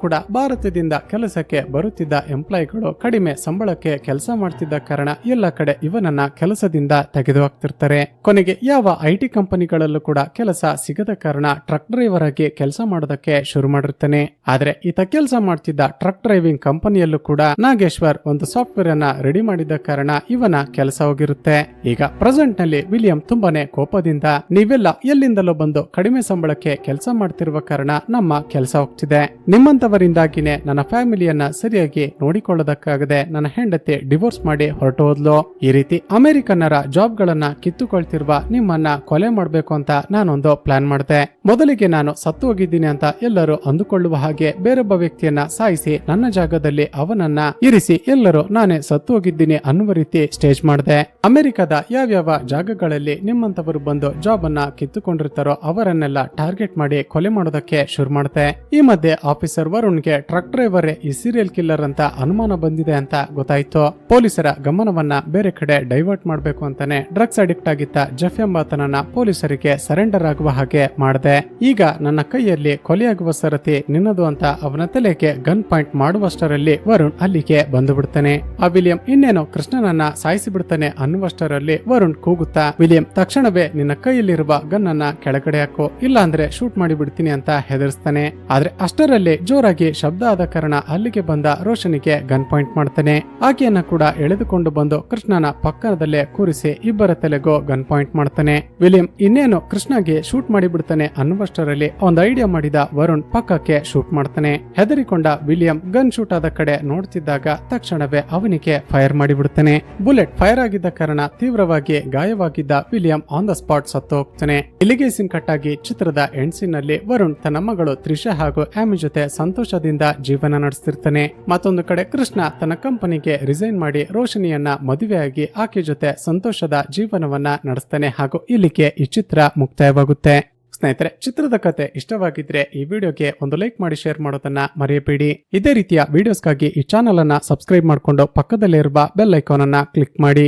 A: ಕೂಡ ಭಾರತದಿಂದ ಕೆಲಸಕ್ಕೆ ಬರುತ್ತಿದ್ದ ಎಂಪ್ಲಾಯಿಗಳು ಕಡಿಮೆ ಸಂಬಳಕ್ಕೆ ಕೆಲಸ ಮಾಡ್ತಿದ್ದ ಕಾರಣ ಎಲ್ಲ ಕಡೆ ಇವನನ್ನ ಕೆಲಸದಿಂದ ತೆಗೆದುಹಾಕ್ತಿರ್ತಾರೆ. ಕೊನೆಗೆ ಯಾವ ಐಟಿ ಕಂಪನಿಗಳಲ್ಲೂ ಕೂಡ ಕೆಲಸ ಸಿಗದ ಕಾರಣ ಟ್ರಕ್ ಡ್ರೈವರ್ ಆಗಿ ಕೆಲಸ ಮಾಡೋದಕ್ಕೆ ಶುರು ಮಾಡಿರ್ತಾನೆ. ಆದ್ರೆ ಈತ ಕೆಲಸ ಮಾಡ್ತಿದ್ದ ಟ್ರಕ್ ಡ್ರೈವಿಂಗ್ ಕಂಪನಿಯಲ್ಲೂ ಕೂಡ ನಾಗೇಶ್ವರ್ ಒಂದು ಸಾಫ್ಟ್ವೇರ್ ಅನ್ನ ರೆಡಿ ಮಾಡಿದ ಕಾರಣ ಇವನ ಕೆಲಸ ಹೋಗಿರುತ್ತೆ. ಈಗ ಪ್ರೆಸೆಂಟ್ ನಲ್ಲಿ ವಿಲಿಯಂ ತುಂಬಾನೇ ಕೋಪದಿಂದ, ನೀವೆಲ್ಲ ಎಲ್ಲಿಂದಲೋ ಬಂದು ಕಡಿಮೆ ಸಂಬಳಕ್ಕೆ ಕೆಲಸ ಮಾಡ್ತಿರುವ ಕಾರಣ ನಮ್ಮ ಕೆಲಸ ಹೋಗ್ತಿದೆ. ನಿಮ್ಮಂತವರಿಂದಾಗಿನೇ ನನ್ನ ಫ್ಯಾಮಿಲಿಯನ್ನ ಸರಿಯಾಗಿ ನೋಡಿಕೊಳ್ಳೋದಕ್ಕಾಗದೆ ನನ್ನ ಹೆಂಡತಿ ಡಿವೋರ್ಸ್ ಮಾಡಿ ಹೊರಟು ಹೋದ್ಲು. ಈ ರೀತಿ ಅಮೆರಿಕನ್ನರ ಜಾಬ್ ಗಳನ್ನ ಕಿತ್ತುಕೊಳ್ತಿರುವ ನಿಮ್ಮನ್ನ ಕೊಲೆ ಮಾಡ್ಬೇಕು ಅಂತ ನಾನೊಂದು ಪ್ಲಾನ್ ಮಾಡಿದೆ. ಮೊದಲಿಗೆ ನಾನು ಸತ್ತು ಹೋಗಿದ್ದೀನಿ ಅಂತ ಎಲ್ಲರೂ ಅಂದುಕೊಳ್ಳುವ ಹಾಗೆ ಬೇರೊಬ್ಬ ವ್ಯಕ್ತಿಯನ್ನ ಸಾಯಿಸಿ ನನ್ನ ಜಾಗದಲ್ಲಿ ಅವನನ್ನ ಇರಿಸಿ ಎಲ್ಲರೂ ನಾನೇ ಸತ್ತು ಹೋಗಿದ್ದೀನಿ ಅನ್ನುವ ರೀತಿ ಸ್ಟೇಜ್ ಮಾಡಿದೆ. ಅಮೆರಿಕದ ಯಾವ್ಯಾವ ಜಾಗಗಳಲ್ಲಿ ನಿಮ್ಮಂತವರು ಬಂದು ಜಾಬ್ ಅನ್ನ ಕಿತ್ತುಕೊಂಡಿರ್ತಾರೋ ಅವರನ್ನೆಲ್ಲ ಟಾರ್ಗೆಟ್ ಮಾಡಿ ಕೊಲೆ ಮಾಡೋದಕ್ಕೆ ಶುರು ಮಾಡುತ್ತೆ. ಈ ಮಧ್ಯೆ ಆಫೀಸರ್ ವರುಣ್ಗೆ ಟ್ರಕ್ ಡ್ರೈವರ್ ಈ ಸೀರಿಯಲ್ ಕಿಲ್ಲರ್ ಅಂತ ಅನುಮಾನ ಬಂದಿದೆ ಅಂತ ಗೊತ್ತಾಯ್ತು. ಪೊಲೀಸರ ಗಮನವನ್ನ ಬೇರೆ ಕಡೆ ಡೈವರ್ಟ್ ಮಾಡಬೇಕು ಅಂತಾನೆ ಡ್ರಗ್ಸ್ ಅಡಿಕ್ಟ್ ಆಗಿದ್ದ ಜೆಫ್ ಎಂಬಾತನನ್ನ ಪೊಲೀಸರಿಗೆ ಸರೆಂಡರ್ ಆಗುವ ಹಾಗೆ ಮಾಡಿದೆ. ಈಗ ನನ್ನ ಕೈಯಲ್ಲಿ ಕೊಲೆಯಾಗುವ ಸರತಿ ನಿನ್ನದು ಅಂತ ಅವನ ತಲೆಗೆ ಗನ್ ಪಾಯಿಂಟ್ ಮಾಡುವಷ್ಟರಲ್ಲಿ ವರುಣ್ ಅಲ್ಲಿಗೆ ಬಂದು ಬಿಡ್ತಾನೆ. ಆ ವಿಲಿಯಂ ಇನ್ನೇನು ಕೃಷ್ಣನನ್ನ ಸಾಯಿಸಿ ಬಿಡ್ತಾನೆ ಅನ್ನುವಷ್ಟರಲ್ಲಿ ವರುಣ್ ಕೂಗುತ್ತಾ, ವಿಲಿಯಂ ತಕ್ಷಣವೇ ನಿನ್ನ ಕೈಯಲ್ಲಿರುವ ಗನ್ ಅನ್ನ ಕೆಳಗಡೆ ಹಾಕು, ಇಲ್ಲ ಅಂದ್ರೆ ಶೂಟ್ ಮಾಡಿ ಬಿಡ್ತೀನಿ ಅಂತ ಹೆದರ್ಸ್ತಾನೆ. ಆದ್ರೆ ಅಷ್ಟರಲ್ಲಿ ಜೋರಾಗಿ ಶಬ್ದ ಆದ ಕಾರಣ ಅಲ್ಲಿಗೆ ಬಂದ ರೋಷನಿಗೆ ಗನ್ ಪಾಯಿಂಟ್ ಮಾಡ್ತಾನೆ. ಆಕೆಯನ್ನ ಕೂಡ ಎಳೆದುಕೊಂಡು ಬಂದು ಕೃಷ್ಣನ ಪಕ್ಕದಲ್ಲೇ ಕೂರಿಸಿ ಇಬ್ಬರ ತಲೆಗೂ ಗನ್ ಪಾಯಿಂಟ್ ಮಾಡ್ತಾನೆ. ವಿಲಿಯಂ ಇನ್ನೇನು ಕೃಷ್ಣಗೆ ಶೂಟ್ ಮಾಡಿ ಬಿಡ್ತಾನೆ ಅನ್ನುವಷ್ಟರಲ್ಲಿ ಒಂದು ಐಡಿಯಾ ಮಾಡಿದ ವರುಣ್ ಪಕ್ಕಕ್ಕೆ ಶೂಟ್ ಮಾಡ್ತಾನೆ. ಹೆದರಿಕೊಂಡ ವಿಲಿಯಂ ಗನ್ ಶೂಟ್ ಆದ ಕಡೆ ನೋಡ್ತಿದ್ದಾಗ ತಕ್ಷಣವೇ ಅವನಿಗೆ ಫೈರ್ ಮಾಡಿಬಿಡ್ತಾನೆ. ಬುಲೆಟ್ ಫೈರ್ ಆಗಿದ್ದ ಕಾರಣ ತೀವ್ರವಾಗಿ ಗಾಯವಾಗಿದ್ದ ವಿಲಿಯಂ ಆನ್ ದ ಸ್ಪಾಟ್ ಸತ್ತು ಹೋಗ್ತಾನೆ. ಇಲ್ಲಿಗೆ ಸೀನ್ ಕಟ್ ಆಗಿ ಚಿತ್ರದ ಎಂಡ್ ಸೀನ್ ನಲ್ಲಿ ವರುಣ್ ತನ್ನ ಮಗಳು ತ್ರಿಷಾ ಹಾಗೂ ಆಮಿ ಜೊತೆ ಸಂತೋಷದಿಂದ ಜೀವನ ನಡೆಸ್ತಿರ್ತಾನೆ. ಮತ್ತೊಂದು ಕಡೆ ಕೃಷ್ಣ ತನ್ನ ಕಂಪನಿಗೆ ರಿಸೈನ್ ಮಾಡಿ ರೋಷನಿಯನ್ನ ಮದುವೆಯಾಗಿ ಆಕೆ ಜೊತೆ ಸಂತೋಷದ ಜೀವನವನ್ನ ನಡೆಸ್ತಾನೆ. ಹಾಗೂ ಇಲ್ಲಿಗೆ ಈ ಚಿತ್ರ ಮುಕ್ತಾಯವಾಗುತ್ತೆ. ಸ್ನೇಹಿತರೆ, ಚಿತ್ರದ ಕತೆ ಇಷ್ಟವಾಗಿದ್ರೆ ಈ ವಿಡಿಯೋಗೆ ಒಂದು ಲೈಕ್ ಮಾಡಿ ಶೇರ್ ಮಾಡೋದನ್ನ ಮರೆಯಬೇಡಿ. ಇದೇ ರೀತಿಯ ವಿಡಿಯೋಸ್ಗಾಗಿ ಈ ಚಾನಲ್ ಅನ್ನ ಸಬ್ಸ್ಕ್ರೈಬ್ ಮಾಡಿಕೊಂಡು ಪಕ್ಕದಲ್ಲೇ ಇರುವ ಬೆಲ್ ಐಕಾನ್ ಅನ್ನ ಕ್ಲಿಕ್ ಮಾಡಿ.